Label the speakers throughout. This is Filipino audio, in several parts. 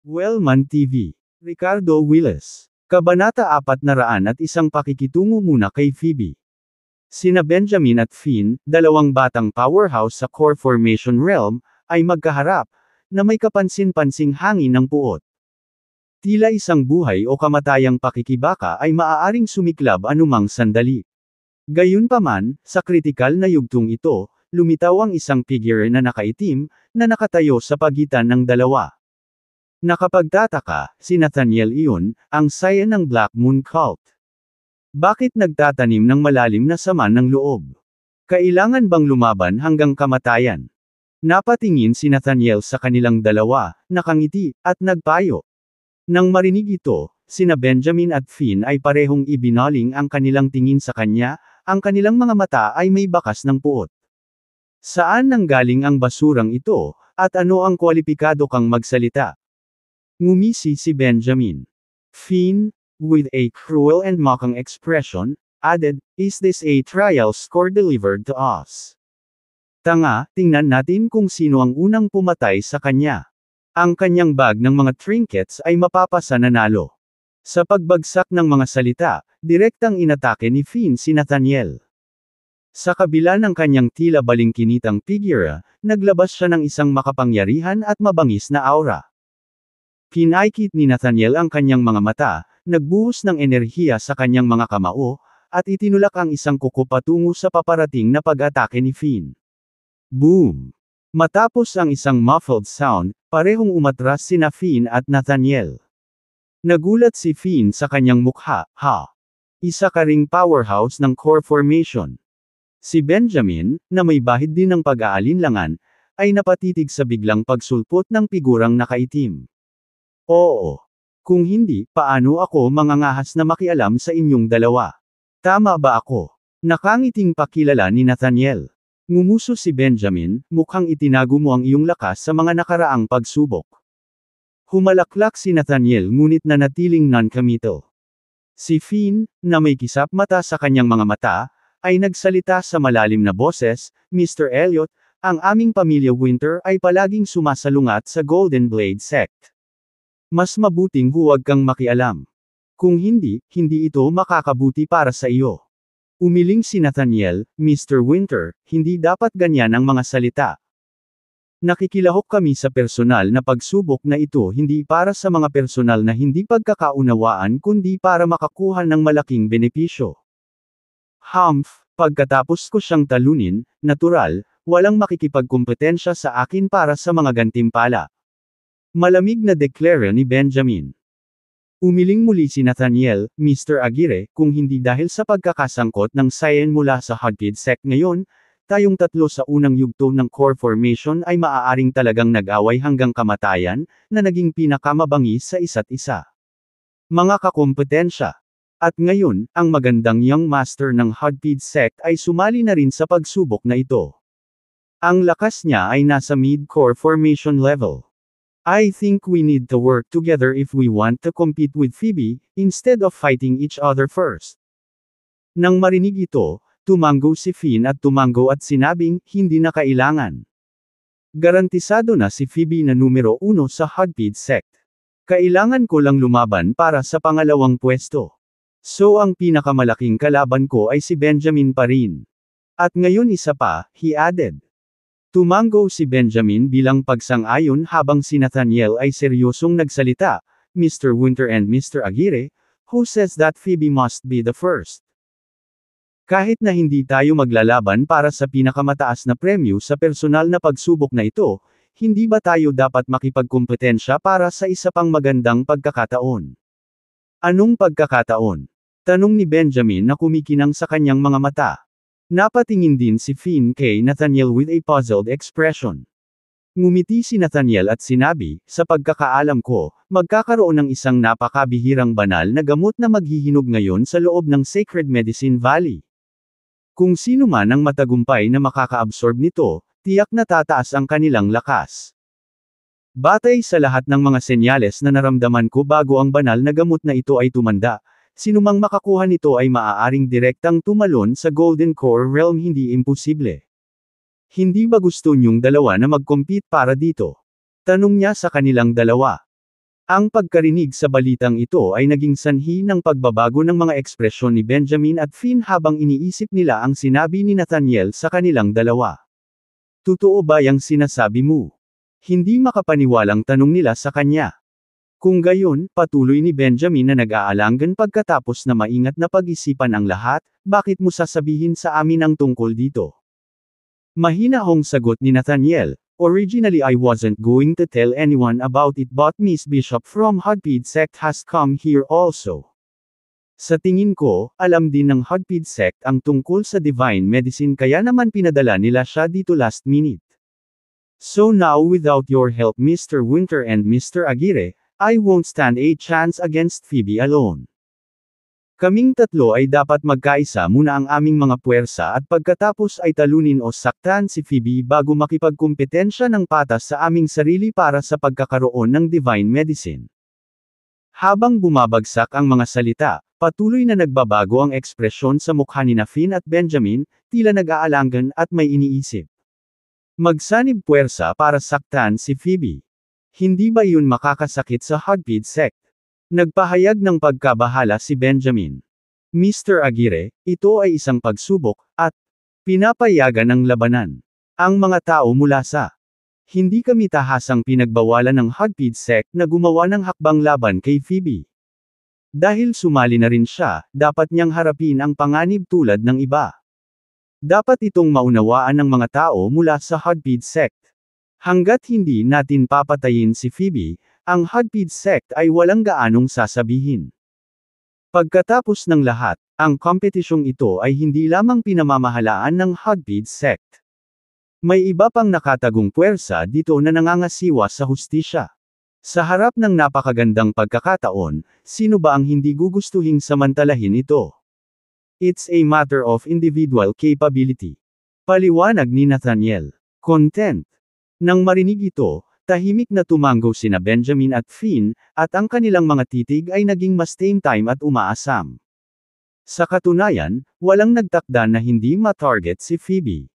Speaker 1: Wellman TV. Ricardo Willis. Kabanata 401 Pakikitungo muna kay Phoebe. Sina Benjamin at Finn, dalawang batang powerhouse sa core formation realm, ay magkaharap, na may kapansin-pansing hangin ng puot. Tila isang buhay o kamatayang pakikibaka ay maaaring sumiklab anumang sandali. Gayunpaman, sa kritikal na yugtong ito, lumitaw ang isang figure na nakaitim, na nakatayo sa pagitan ng dalawa. Nakapagtataka, si Nathaniel iyon, ang saya ng Black Moon Cult. Bakit nagtatanim ng malalim na sama ng loob? Kailangan bang lumaban hanggang kamatayan? Napatingin si Nathaniel sa kanilang dalawa, nakangiti, at nagpayo. Nang marinig ito, sina Benjamin at Finn ay parehong ibinaling ang kanilang tingin sa kanya, ang kanilang mga mata ay may bakas ng puot. Saan nanggaling ang basurang ito, at ano ang kwalipikado kang magsalita? Ngumisi si Benjamin. Finn, with a cruel and mocking expression, added, "Is this a trial score delivered to us? Tanga, tingnan natin kung sino ang unang pumatay sa kanya. Ang kanyang bag ng mga trinkets ay mapapasa nanalo." Sa pagbagsak ng mga salita, direktang inatake ni Finn si Nathaniel. Sa kabila ng kanyang tila balingkinitang figura, naglabas siya ng isang makapangyarihan at mabangis na aura. Pinaikit ni Nathaniel ang kanyang mga mata, nagbuhos ng enerhiya sa kanyang mga kamao, at itinulak ang isang kuko patungo sa paparating na pag-atake ni Finn. Boom! Matapos ang isang muffled sound, parehong umatras sina Finn at Nathaniel. Nagulat si Finn sa kanyang mukha, Isa ka ring powerhouse ng core formation. Si Benjamin, na may bahid din ng pag-aalinlangan, ay napatitig sa biglang pagsulpot ng figurang nakaitim. Oo. Kung hindi, paano ako mangangahas na makialam sa inyong dalawa? Tama ba ako? Nakangiting pakilala ni Nathaniel. Ngumuso si Benjamin, mukhang itinago mo ang iyong lakas sa mga nakaraang pagsubok. Humalaklak si Nathaniel ngunit nanatiling non-committal. Si Finn, na may kisap mata sa kanyang mga mata, ay nagsalita sa malalim na boses, "Mr. Elliot, ang aming pamilya Winter ay palaging sumasalungat sa Golden Blade Sect. Mas mabuting huwag kang makialam. Kung hindi, hindi ito makakabuti para sa iyo." Umiling si Nathaniel, "Mr. Winter, hindi dapat ganyan ang mga salita. Nakikilahok kami sa personal na pagsubok na ito hindi para sa mga personal na hindi pagkakaunawaan kundi para makakuha ng malaking benepisyo." Pagkatapos ko siyang talunin, natural, walang makikipagkumpetensya sa akin para sa mga gantimpala. Malamig na deklara ni Benjamin. Umiling muli si Nathaniel, "Mr. Aguirre, kung hindi dahil sa pagkakasangkot ng Cyan mula sa Hudkid Sect ngayon, tayong tatlo sa unang yugto ng core formation ay maaaring talagang nag-away hanggang kamatayan, na naging pinakamabangis sa isa't isa. Mga kakompetensya. At ngayon, ang magandang young master ng Hudkid Sect ay sumali na rin sa pagsubok na ito. Ang lakas niya ay nasa mid-core formation level. I think we need to work together if we want to compete with Phoebe, instead of fighting each other first." Nang marinig ito, tumango si Finn at sinabing, "Hindi na kailangan. Garantisado na si Phoebe na numero 1 sa Hudkid Sect. Kailangan ko lang lumaban para sa pangalawang pwesto. So ang pinakamalaking kalaban ko ay si Benjamin pa rin. At ngayon isa pa," he added. Tumango si Benjamin bilang pagsang-ayon habang si Nathaniel ay seryosong nagsalita, "Mr. Winter and Mr. Aguirre, who says that Phoebe must be the first? Kahit na hindi tayo maglalaban para sa pinakamataas na premyo sa personal na pagsubok na ito, hindi ba tayo dapat makipagkumpetensya para sa isa pang magandang pagkakataon?" "Anong pagkakataon?" tanong ni Benjamin na kumikinang sa kanyang mga mata. Napatingin din si Finn kay Nathaniel with a puzzled expression. Ngumiti si Nathaniel at sinabi, "Sa pagkakaalam ko, magkakaroon ng isang napakabihirang banal na gamot na maghihinog ngayon sa loob ng Sacred Medicine Valley. Kung sino man ang matagumpay na makaka-absorb nito, tiyak na tataas ang kanilang lakas. Batay sa lahat ng mga senyales na naramdaman ko bago ang banal na gamot na ito ay tumanda, sinumang makakuha nito ay maaaring direktang tumalon sa Golden Core Realm, hindi imposible. Hindi ba gusto niyong dalawa na mag-compete para dito?" tanong niya sa kanilang dalawa. Ang pagkarinig sa balitang ito ay naging sanhi ng pagbabago ng mga ekspresyon ni Benjamin at Finn habang iniisip nila ang sinabi ni Nathaniel sa kanilang dalawa. Totoo ba yang sinasabi mo? Hindi makapaniwalang tanong nila sa kanya. Kung gayon, patuloy ni Benjamin na nag-aalangan pagkatapos na maingat na pag-isipan ang lahat, bakit mo sasabihin sa amin ang tungkol dito? Mahinahong sagot ni Nathaniel. Originally I wasn't going to tell anyone about it but Miss Bishop from Hudpid sect has come here also. Sa tingin ko, alam din ng Hudpid sect ang tungkol sa divine medicine kaya naman pinadala nila siya dito last minute. So now without your help Mr. Winter and Mr. Aguirre, I won't stand a chance against Phoebe alone. Kaming tatlo ay dapat magkaisa muna ang aming mga puwersa at pagkatapos ay talunin o saktan si Phoebe bago makipagkumpetensya ng patas sa aming sarili para sa pagkakaroon ng divine medicine. Habang bumabagsak ang mga salita, patuloy na nagbabago ang ekspresyon sa mukha ni Finn at Benjamin, tila nag-aalangan at may iniisip. Magsanib puwersa para saktan si Phoebe. Hindi ba iyon makakasakit sa Hudpid sect? Nagpahayag ng pagkabahala si Benjamin. Mr. Aguirre, ito ay isang pagsubok, at pinapayagan ng labanan. Ang mga tao mula sa hindi kami tahasang pinagbawalan ng Hudpid sect na gumawa ng hakbang laban kay Phoebe. Dahil sumali na rin siya, dapat niyang harapin ang panganib tulad ng iba. Dapat itong maunawaan ng mga tao mula sa Hudpid sect. Hanggat hindi natin papatayin si Phoebe, ang Hudpid sect ay walang gaanong sasabihin. Pagkatapos ng lahat, ang kompetisyong ito ay hindi lamang pinamamahalaan ng Hudpid sect. May iba pang nakatagong puwersa dito na nangangasiwa sa hustisya. Sa harap ng napakagandang pagkakataon, sino ba ang hindi gugustuhing samantalahin ito? It's a matter of individual capability. Paliwanag ni Nathaniel. Content. Nang marinig ito, tahimik na tumanggo sina Benjamin at Finn, at ang kanilang mga titig ay naging mas tame time at umaasam. Sa katunayan, walang nagtakda na hindi ma-target si Phoebe.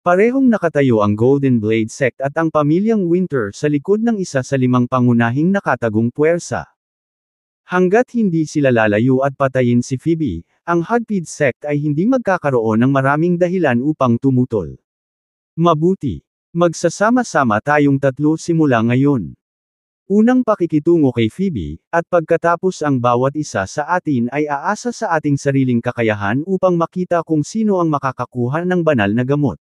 Speaker 1: Parehong nakatayo ang Golden Blade sect at ang pamilyang Winter sa likod ng isa sa 5 pangunahing nakatagong puwersa. Hanggat hindi sila lalayo at patayin si Phoebe, ang Hudpid sect ay hindi magkakaroon ng maraming dahilan upang tumutol. Mabuti. Magsasama-sama tayong tatlo simula ngayon. Unang pakikitungo kay Phoebe, at pagkatapos ang bawat isa sa atin ay aasa sa ating sariling kakayahan upang makita kung sino ang makakakuha ng banal na gamot.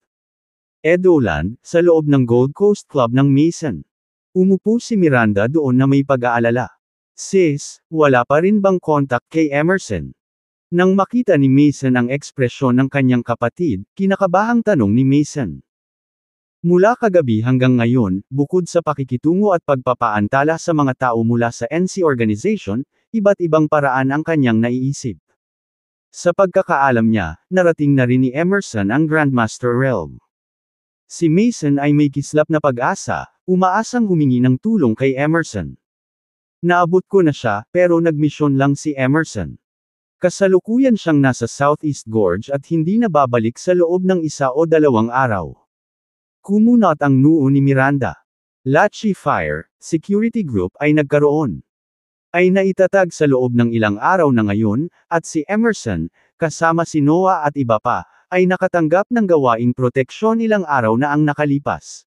Speaker 1: Edoland, sa loob ng Gold Coast Club ng Mason. Umupo si Miranda doon na may pag-aalala. Sis, wala pa rin bang contact kay Emerson? Nang makita ni Mason ang ekspresyon ng kanyang kapatid, kinakabahang tanong ni Mason. Mula kagabi hanggang ngayon, bukod sa pakikitungo at pagpapaantala sa mga tao mula sa NC Organization, iba't ibang paraan ang kanyang naiisip. Sa pagkakaalam niya, narating na rin ni Emerson ang Grandmaster Realm. Si Mason ay may kislap na pag-asa, umaasang humingi ng tulong kay Emerson. Naabot ko na siya, pero nagmisyon lang si Emerson. Kasalukuyan siyang nasa Southeast Gorge at hindi na babalik sa loob ng 1 o 2 araw. Kumunot ang noo ni Miranda. Lachi Fire Security Group ay nagkaroon. Ay naitatag sa loob ng ilang araw na ngayon, at si Emerson, kasama si Noah at iba pa, ay nakatanggap ng gawaing proteksyon ilang araw na ang nakalipas.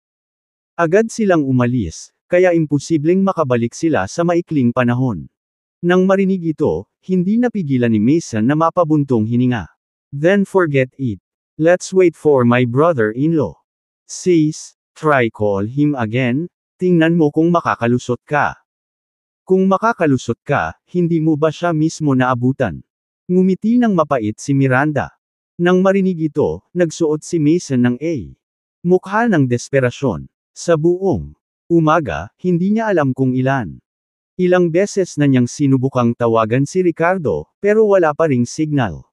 Speaker 1: Agad silang umalis, kaya imposibleng makabalik sila sa maikling panahon. Nang marinig ito, hindi napigilan ni Mason na mapabuntong hininga. Then forget it. Let's wait for my brother-in-law. Sis, try call him again, tingnan mo kung makakalusot ka. Kung makakalusot ka, hindi mo ba siya mismo naabutan? Ngumiti ng mapait si Miranda. Nang marinig ito, nagsuot si Mason ng A. Mukha ng desperasyon. Sa buong umaga, hindi niya alam kung ilan. Ilang beses na niyang sinubukang tawagan si Ricardo, pero wala pa ring signal.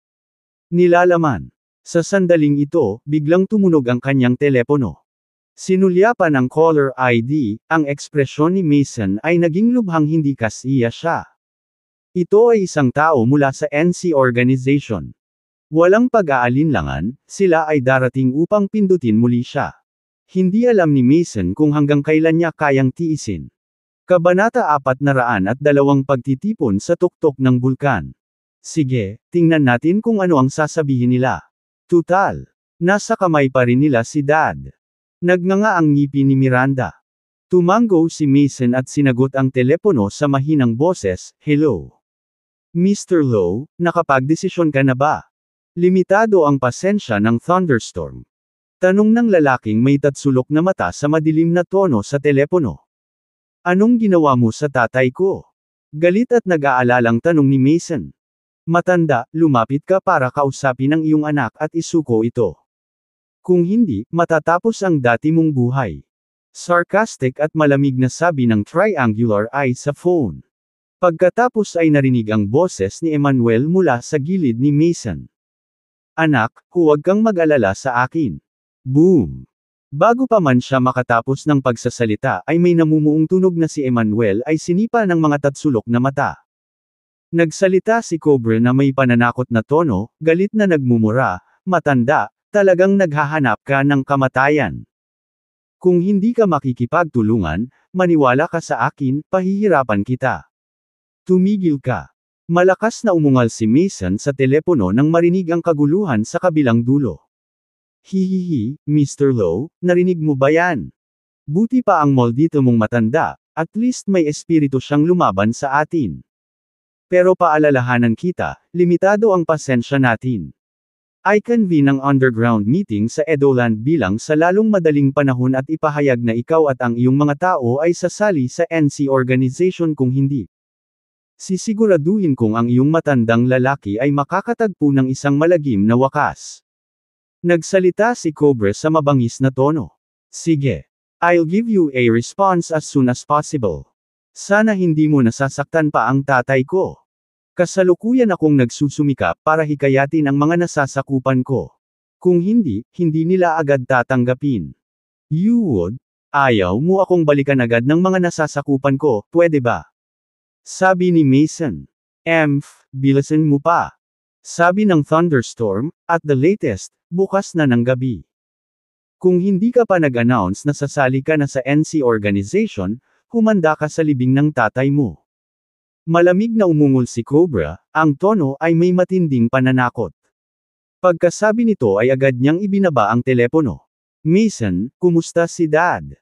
Speaker 1: Nilalaman. Sa sandaling ito, biglang tumunog ang kanyang telepono. Sinulyapan ng caller ID, ang ekspresyon ni Mason ay naging lubhang hindi kasiya siya. Ito ay isang tao mula sa NC Organization. Walang pag-aalinlangan, sila ay darating upang pindutin muli siya. Hindi alam ni Mason kung hanggang kailan niya kayang tiisin. Kabanata 402 Pagtitipon sa tuktok ng bulkan. Sige, tingnan natin kung ano ang sasabihin nila. Tutal. Nasa kamay pa rin nila si Dad. Nagnganga ang ngipin ni Miranda. Tumango si Mason at sinagot ang telepono sa mahinang boses, "Hello. Mr. Lowe, nakapagdesisyon ka na ba? Limitado ang pasensya ng thunderstorm." Tanong ng lalaking may tatsulok na mata sa madilim na tono sa telepono. "Anong ginawa mo sa tatay ko?" Galit at nag-aalalang tanong ni Mason. "Matanda, lumapit ka para kausapin ang iyong anak at isuko ito. Kung hindi, matatapos ang dati mong buhay." Sarcastic at malamig na sabi ng triangular eye sa phone. Pagkatapos ay narinig ang boses ni Emmanuel mula sa gilid ni Mason. "Anak, huwag kang mag-alala sa akin." Boom! Bago pa man siya makatapos ng pagsasalita ay may namumuong tunog na si Emmanuel ay sinipa ng mga tatsulok na mata. Nagsalita si Cobra na may pananakot na tono, galit na nagmumura, "Matanda, talagang naghahanap ka ng kamatayan. Kung hindi ka makikipagtulungan, maniwala ka sa akin, pahihirapan kita. Tumigil ka." Malakas na umungal si Mason sa telepono nang marinig ang kaguluhan sa kabilang dulo. "Hihihi, Mr. Lowe, narinig mo ba yan? Buti pa ang maldito mong matanda, at least may espiritu siyang lumaban sa atin. Pero paalalahanan kita, limitado ang pasensya natin. I-convene ang underground meeting sa Edoland bilang sa lalong madaling panahon at ipahayag na ikaw at ang iyong mga tao ay sasali sa NC organization kung hindi. Sisiguraduhin kong ang iyong matandang lalaki ay makakatagpo ng isang malagim na wakas." Nagsalita si Cobra sa mabangis na tono. "Sige. I'll give you a response as soon as possible. Sana hindi mo nasasaktan pa ang tatay ko. Kasalukuyan akong nagsusumikap para hikayatin ang mga nasasakupan ko. Kung hindi, hindi nila agad tatanggapin. You would? Ayaw mo akong balikan agad ng mga nasasakupan ko, pwede ba?" Sabi ni Mason. Bilisan mo pa." Sabi ng thunderstorm, "At the latest, bukas na ng gabi. Kung hindi ka pa nag-announce na sasali ka na sa NC organization, humanda ka sa libing ng tatay mo." Malamig na umungol si Cobra, ang tono ay may matinding pananakot. Pagkasabi nito ay agad niyang ibinaba ang telepono. "Mason, kumusta si Dad?"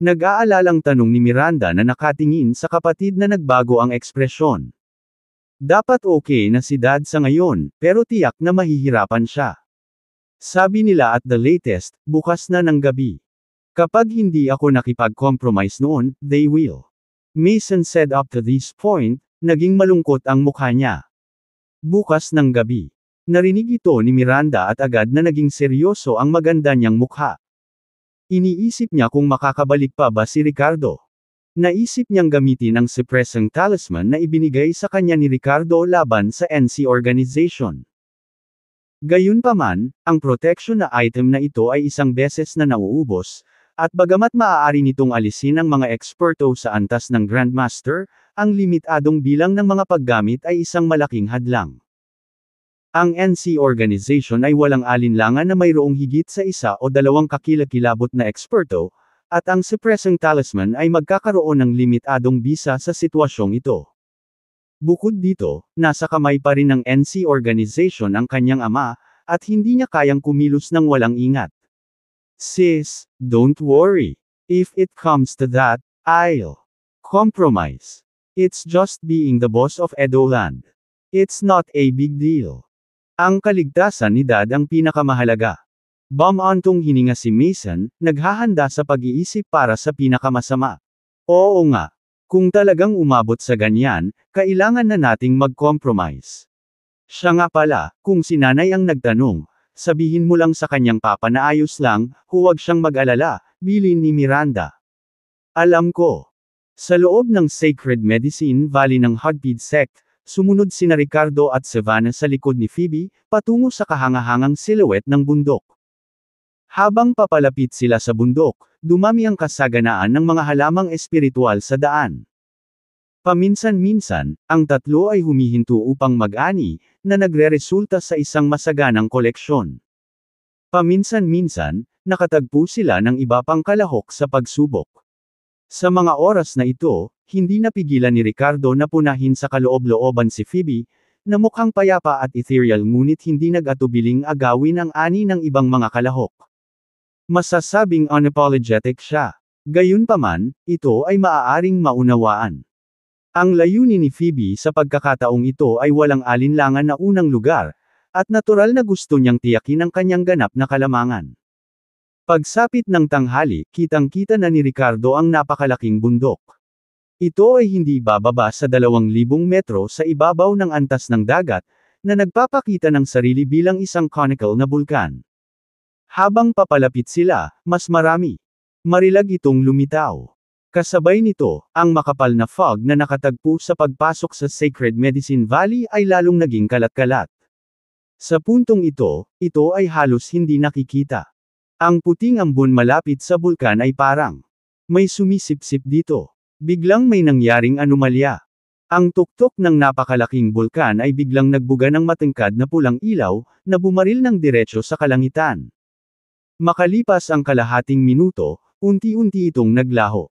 Speaker 1: Nag-aalalang tanong ni Miranda na nakatingin sa kapatid na nagbago ang ekspresyon. Dapat okay na si Dad sa ngayon, pero tiyak na mahihirapan siya. Sabi nila at the latest, bukas na ng gabi. Kapag hindi ako nakipag-compromise noon, they will. Mason said up to this point, naging malungkot ang mukha niya. Bukas ng gabi. Narinig ito ni Miranda at agad na naging seryoso ang maganda niyang mukha. Iniisip niya kung makakabalik pa ba si Ricardo. Naisip niyang gamitin ang suppressing talisman na ibinigay sa kanya ni Ricardo laban sa NC organization. Gayunpaman, ang protection na item na ito ay isang beses na nauubos, at bagamat maaari nitong alisin ang mga eksperto sa antas ng Grandmaster, ang limitadong bilang ng mga paggamit ay isang malaking hadlang. Ang NC organization ay walang alinlangan na mayroong higit sa isa o dalawang kakilakilabot na eksperto, at ang suppressing talisman ay magkakaroon ng limitadong bisa sa sitwasyong ito. Bukod dito, nasa kamay pa rin ng NC organization ang kanyang ama, at hindi niya kayang kumilos ng walang ingat. "Sis, don't worry. If it comes to that, I'll compromise. It's just being the boss of Edoland. It's not a big deal." Ang kaligtasan ni Dad ang pinakamahalaga. Bumantong hininga si Mason, naghahanda sa pag-iisip para sa pinakamasama. Oo nga. Kung talagang umabot sa ganyan, kailangan na nating mag-compromise. Siya nga pala, kung si nanay ang nagtanong, sabihin mo lang sa kanyang papa na ayos lang, huwag siyang mag-alala, bilin ni Miranda. Alam ko. Sa loob ng Sacred Medicine Valley ng Hogpid Sect, sumunod sina Ricardo at Savannah sa likod ni Phoebe, patungo sa kahangahangang silhouette ng bundok. Habang papalapit sila sa bundok, dumami ang kasaganaan ng mga halamang espiritual sa daan. Paminsan-minsan, ang tatlo ay humihinto upang mag-ani, na nagreresulta sa isang masaganang koleksyon. Paminsan-minsan, nakatagpo sila ng iba pang kalahok sa pagsubok. Sa mga oras na ito, hindi napigilan ni Ricardo na punahin sa kaloob-looban si Phoebe, na mukhang payapa at ethereal ngunit hindi nag-atubiling agawin ang ani ng ibang mga kalahok. Masasabing unapologetic siya. Gayunpaman, ito ay maaaring maunawaan. Ang layunin ni Phoebe sa pagkakataong ito ay walang alinlangan na unang lugar, at natural na gusto niyang tiyakin ang kanyang ganap na kalamangan. Pagsapit ng tanghali, kitang-kita na ni Ricardo ang napakalaking bundok. Ito ay hindi bababa sa 2,000 metro sa ibabaw ng antas ng dagat, na nagpapakita ng sarili bilang isang conical na bulkan. Habang papalapit sila, mas marami. Marilag itong lumitaw. Kasabay nito, ang makapal na fog na nakatagpo sa pagpasok sa Sacred Medicine Valley ay lalong naging kalat-kalat. Sa puntong ito ay halos hindi nakikita. Ang puting ambon malapit sa bulkan ay parang may sumisipsip dito. Biglang may nangyaring anomalya. Ang tuktok ng napakalaking bulkan ay biglang nagbuga ng matangkad na pulang ilaw, na bumaril ng diretso sa kalangitan. Makalipas ang kalahating minuto, unti-unti itong naglaho.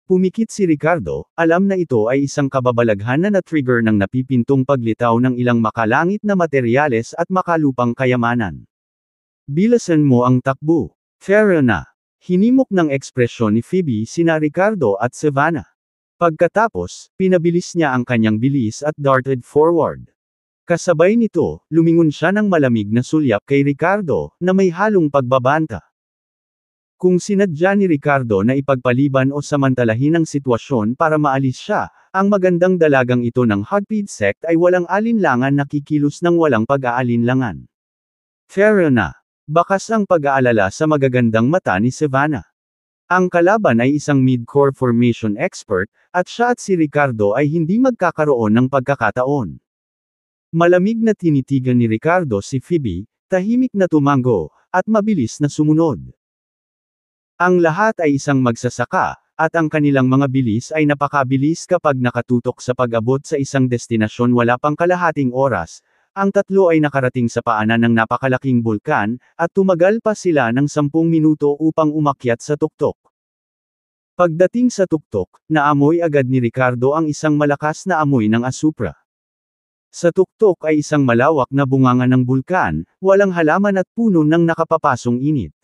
Speaker 1: Pumikit si Ricardo, alam na ito ay isang kababalaghan na na-trigger ng napipintong paglitaw ng ilang makalangit na materyales at makalupang kayamanan. Bilasan mo ang takbo. Fair na. Hinimok ng ekspresyon ni Phoebe sina Ricardo at Savannah. Pagkatapos, pinabilis niya ang kanyang bilis at darted forward. Kasabay nito, lumingon siya ng malamig na sulyap kay Ricardo, na may halong pagbabanta. Kung sinadya ni Ricardo na ipagpaliban o samantalahin ang sitwasyon para maalis siya, ang magandang dalagang ito ng Hogped sect ay walang alinlangan na kikilos ng walang pag-aalinlangan. Fair na. Bakas ang pag-aalala sa magagandang mata ni Savannah. Ang kalaban ay isang mid-core formation expert, at siya at si Ricardo ay hindi magkakaroon ng pagkakataon. Malamig na tinitigan ni Ricardo si Phoebe, tahimik na tumango, at mabilis na sumunod. Ang lahat ay isang magsasaka, at ang kanilang mga bilis ay napakabilis kapag nakatutok sa pag-abot sa isang destinasyon wala pang kalahating oras. Ang tatlo ay nakarating sa paanan ng napakalaking bulkan, at tumagal pa sila ng 10 minuto upang umakyat sa tuktok. Pagdating sa tuktok, naamoy agad ni Ricardo ang isang malakas na amoy ng asupra. Sa tuktok ay isang malawak na bunganga ng bulkan, walang halaman at puno ng nakapapasong init.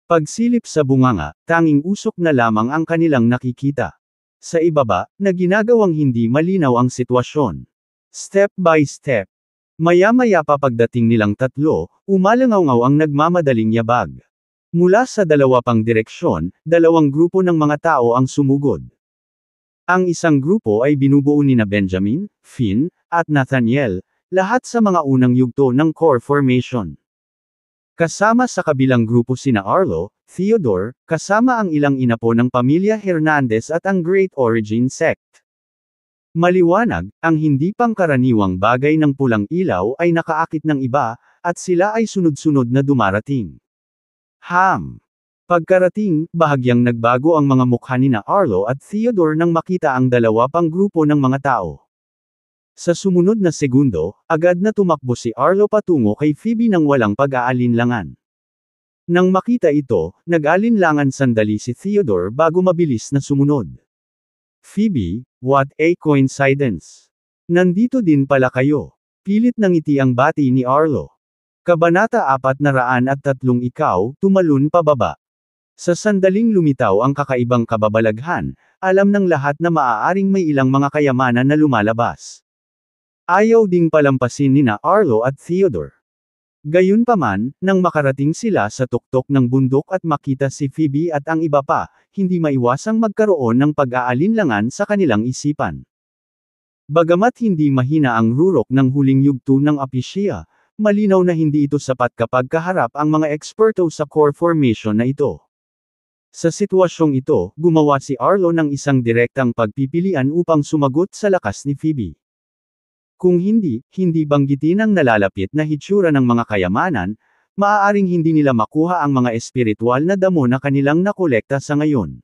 Speaker 1: Pagsilip sa bunganga, tanging usok na lamang ang kanilang nakikita. Sa ibaba, na ginagawang hindi malinaw ang sitwasyon. Step by step. Maya-maya pa pagdating nilang tatlo, umalangaw ang nagmamadaling yabag. Mula sa dalawa pang direksyon, 2 grupo ng mga tao ang sumugod. Ang isang grupo ay binubuo ni na Benjamin, Finn, at Nathaniel, lahat sa mga unang yugto ng core formation. Kasama sa kabilang grupo sina Arlo, Theodore, kasama ang ilang inapo ng pamilya Hernandez at ang Great Origin Sect. Maliwanag, ang hindi pangkaraniwang bagay ng pulang ilaw ay nakaakit ng iba, at sila ay sunod-sunod na dumarating. Pagkarating, bahagyang nagbago ang mga mukha nina Arlo at Theodore nang makita ang dalawa pang grupo ng mga tao. Sa sumunod na segundo, agad na tumakbo si Arlo patungo kay Phoebe nang walang pag-aalinlangan. Nang makita ito, nag-alinlangan sandali si Theodore bago mabilis na sumunod. Phoebe, what a coincidence. Nandito din pala kayo. Pilit nangiti ang bati ni Arlo. Kabanata 403 Ikaw, tumalon pababa. Sa sandaling lumitaw ang kakaibang kababalaghan, alam ng lahat na maaaring may ilang mga kayamanan na lumalabas. Ayaw ding palampasin nina Arlo at Theodore. Gayunpaman, nang makarating sila sa tuktok ng bundok at makita si Phoebe at ang iba pa, hindi maiwasang magkaroon ng pag-aalinlangan sa kanilang isipan. Bagamat hindi mahina ang rurok ng huling yugto ng Apishia, malinaw na hindi ito sapat kapag kaharap ang mga eksperto sa core formation na ito. Sa sitwasyong ito, gumawa si Arlo ng isang direktang pagpipilian upang sumagot sa lakas ni Phoebe. Kung hindi banggitin ang nalalapit na hitsura ng mga kayamanan, maaaring hindi nila makuha ang mga espiritual na damo na kanilang nakolekta sa ngayon.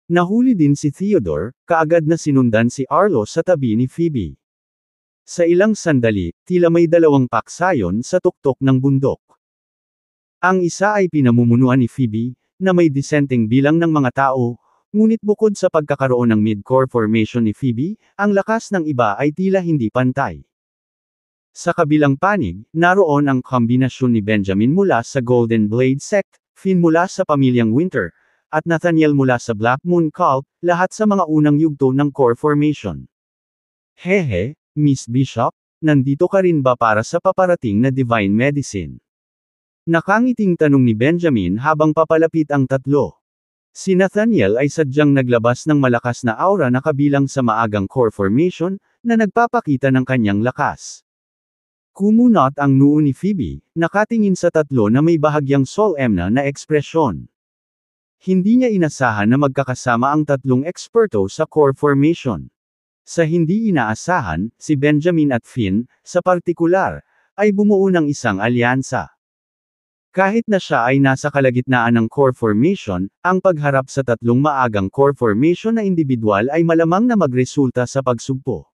Speaker 1: Nahuli din si Theodore, kaagad na sinundan si Arlo sa tabi ni Phoebe. Sa ilang sandali, tila may 2 paksayon sa tuktok ng bundok. Ang isa ay pinamumunuan ni Phoebe, na may disenteng bilang ng mga tao, Ngunit bukod sa pagkakaroon ng mid-core formation ni Phoebe, ang lakas ng iba ay tila hindi pantay. Sa kabilang panig, naroon ang kombinasyon ni Benjamin mula sa Golden Blade Sect, Finn mula sa pamilyang Winter, at Nathaniel mula sa Black Moon Cult, lahat sa mga unang yugto ng core formation. Hehe, Miss Bishop, nandito ka rin ba para sa paparating na Divine Medicine? Nakangiting tanong ni Benjamin habang papalapit ang tatlo. Si Nathaniel ay sadyang naglabas ng malakas na aura na kabilang sa maagang core formation, na nagpapakita ng kanyang lakas. Kumunot ang noo ni Phoebe, nakatingin sa tatlo na may bahagyang solemna na ekspresyon. Hindi niya inasahan na magkakasama ang tatlong eksperto sa core formation. Sa hindi inaasahan, si Benjamin at Finn, sa partikular, ay bumuo ng isang alyansa. Kahit na siya ay nasa kalagitnaan ng core formation, ang pagharap sa tatlong maagang core formation na individual ay malamang na magresulta sa pagsugpo.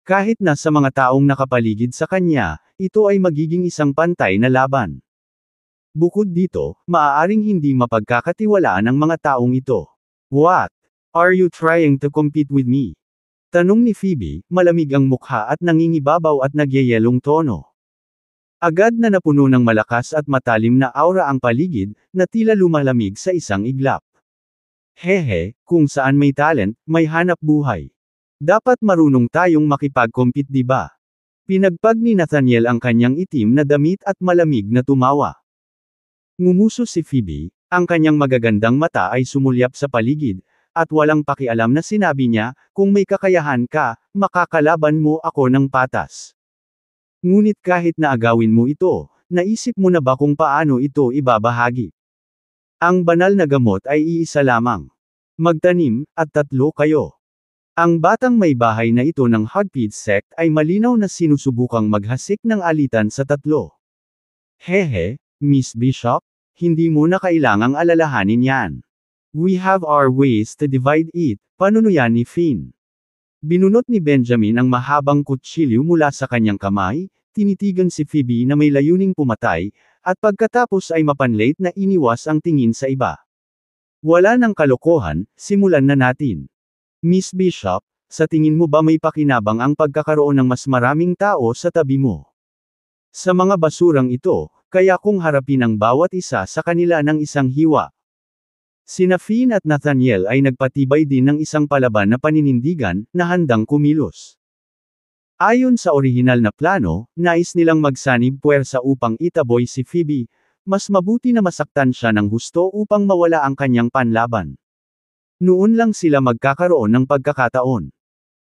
Speaker 1: Kahit na sa mga taong nakapaligid sa kanya, ito ay magiging isang pantay na laban. Bukod dito, maaaring hindi mapagkakatiwalaan ang mga taong ito. What? Are you trying to compete with me? Tanong ni Phoebe, malamig ang mukha at nangingibabaw at nagyayelong tono. Agad na napuno ng malakas at matalim na aura ang paligid, na tila lumalamig sa isang iglap. Hehe, kung saan may talent, may hanap buhay. Dapat marunong tayong makipag-compete, di ba? Pinagpag ni Nathaniel ang kanyang itim na damit at malamig na tumawa. Ngumuso si Phoebe, ang kanyang magagandang mata ay sumulyap sa paligid, at walang pakialam na sinabi niya, kung may kakayahan ka, makakalaban mo ako ng patas. Ngunit kahit na agawin mo ito, naisip mo na ba kung paano ito ibabahagi? Ang banal na gamot ay iisa lamang. Magtanim, at tatlo kayo. Ang batang may bahay na ito ng Hogpid Sect ay malinaw na sinusubukang maghasik ng alitan sa tatlo. Hehe, Miss Bishop, hindi mo na kailangang alalahanin yan. We have our ways to divide it, panunuyan ni Finn. Binunot ni Benjamin ang mahabang kutsilyo mula sa kanyang kamay, tinitigan si Phoebe na may layuning pumatay, at pagkatapos ay mapanlate na iniwas ang tingin sa iba. Wala ng kalokohan, simulan na natin. Miss Bishop, sa tingin mo ba may pakinabang ang pagkakaroon ng mas maraming tao sa tabi mo? Sa mga basurang ito, kaya kung harapin ang bawat isa sa kanila ng isang hiwa. Sina Finn at Nathaniel ay nagpatibay din ng isang palaban na paninindigan, na handang kumilos. Ayon sa orihinal na plano, nais nilang magsanib puwersa upang itaboy si Phoebe, mas mabuti na masaktan siya ng husto upang mawala ang kanyang panlaban. Noon lang sila magkakaroon ng pagkakataon.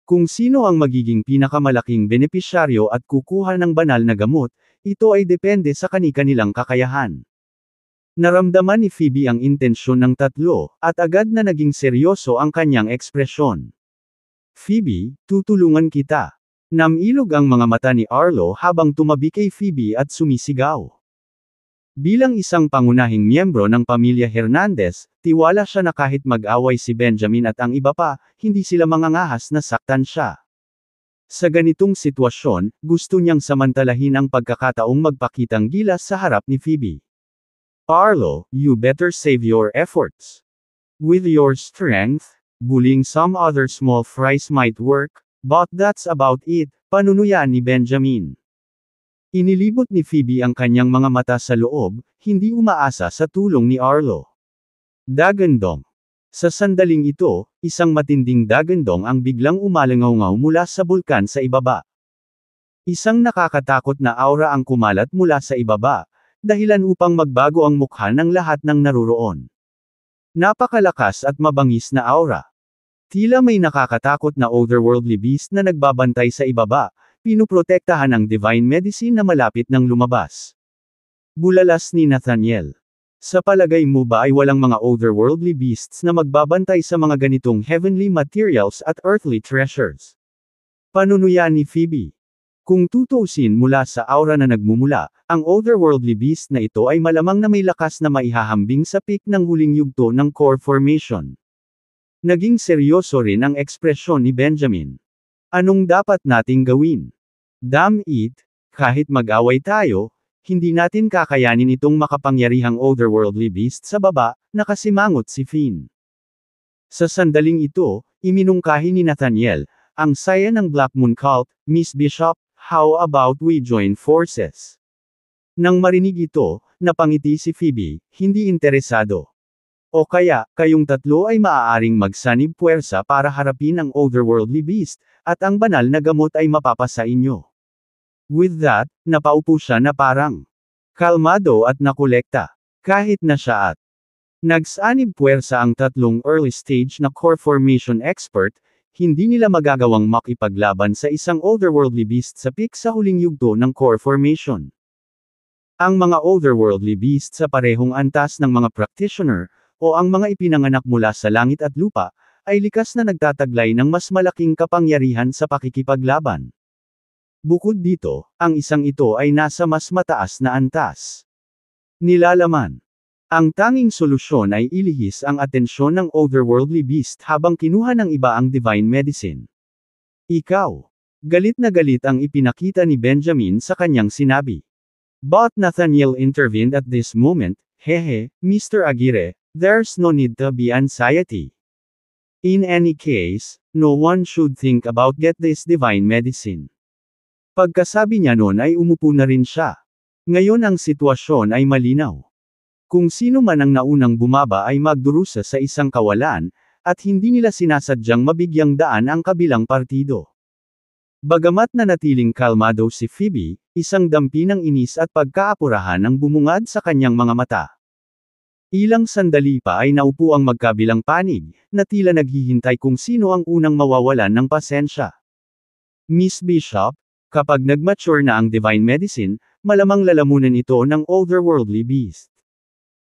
Speaker 1: Kung sino ang magiging pinakamalaking benepisyaryo at kukuha ng banal na gamot, ito ay depende sa kani-kanilang kakayahan. Naramdaman ni Phoebe ang intensyon ng tatlo, at agad na naging seryoso ang kanyang ekspresyon. Phoebe, tutulungan kita. Namilog ang mga mata ni Arlo habang tumabi kay Phoebe at sumisigaw. Bilang isang pangunahing miyembro ng pamilya Hernandez, tiwala siya na kahit mag-away si Benjamin at ang iba pa, hindi sila mangangahas na saktan siya. Sa ganitong sitwasyon, gusto niyang samantalahin ang pagkakataong magpakitang gilas sa harap ni Phoebe. Arlo, you better save your efforts. With your strength, bullying some other small fries might work, but that's about it, panunuyan ni Benjamin. Inilibot ni Phoebe ang kanyang mga mata sa loob, hindi umaasa sa tulong ni Arlo. Dagandong. Sa sandaling ito, isang matinding dagandong ang biglang umalangaw-ngaw mula sa bulkan sa ibaba. Isang nakakatakot na aura ang kumalat mula sa ibaba, dahilan upang magbago ang mukha ng lahat ng naruroon. Napakalakas at mabangis na aura. Tila may nakakatakot na otherworldly beast na nagbabantay sa ibaba, pinuprotektahan ang Divine Medicine na malapit ng lumabas. Bulalas ni Nathaniel. Sa palagay mo ba ay walang mga otherworldly beasts na magbabantay sa mga ganitong heavenly materials at earthly treasures? Panunuyan ni Phoebe. Kung tutuusin mula sa aura na nagmumula, ang otherworldly beast na ito ay malamang na may lakas na maihahambing sa peak ng huling yugto ng core formation. Naging seryoso rin ang ekspresyon ni Benjamin. Anong dapat nating gawin? Damn it, kahit mag-away tayo, hindi natin kakayanin itong makapangyarihang otherworldly beast sa baba, nakasimangot si Finn. Sa sandaling ito, iminungkahi ni Nathaniel, ang saya ng Black Moon Cult, Miss Bishop, how about we join forces? Nang marinig ito, napangiti si Phoebe, hindi interesado. O kaya, kayong tatlo ay maaaring magsanib puwersa para harapin ang otherworldly beast, at ang banal na gamot ay mapapasa inyo. With that, napaupo siya na parang kalmado at nakolekta. Kahit na siya at nagsanib puwersa ang tatlong early stage na core formation expert, hindi nila magagawang makipaglaban sa isang otherworldly beast sa peak sa huling yugto ng core formation. Ang mga otherworldly beast sa parehong antas ng mga practitioner, o ang mga ipinanganak mula sa langit at lupa, ay likas na nagtataglay ng mas malaking kapangyarihan sa pakikipaglaban. Bukod dito, ang isang ito ay nasa mas mataas na antas. Nilalaman. Ang tanging solusyon ay ilihis ang atensyon ng otherworldly beast habang kinuha ng iba ang divine medicine. Ikaw. Galit na galit ang ipinakita ni Benjamin sa kanyang sinabi. But Nathaniel intervened at this moment, hehe, Mr. Aguirre, there's no need to be anxiety. In any case, no one should think about get this divine medicine. Pagkasabi niya noon ay umupo na rin siya. Ngayon ang sitwasyon ay malinaw. Kung sino man ang naunang bumaba ay magdurusa sa isang kawalan, at hindi nila sinasadyang mabigyang daan ang kabilang partido. Bagamat nanatiling kalmado si Phoebe, isang dampi ng inis at pagkaapurahan ang bumungad sa kanyang mga mata. Ilang sandali pa ay naupo ang magkabilang panig, na tila naghihintay kung sino ang unang mawawalan ng pasensya. Miss Bishop, kapag nag-mature na ang divine medicine, malamang lalamunan ito ng otherworldly beast.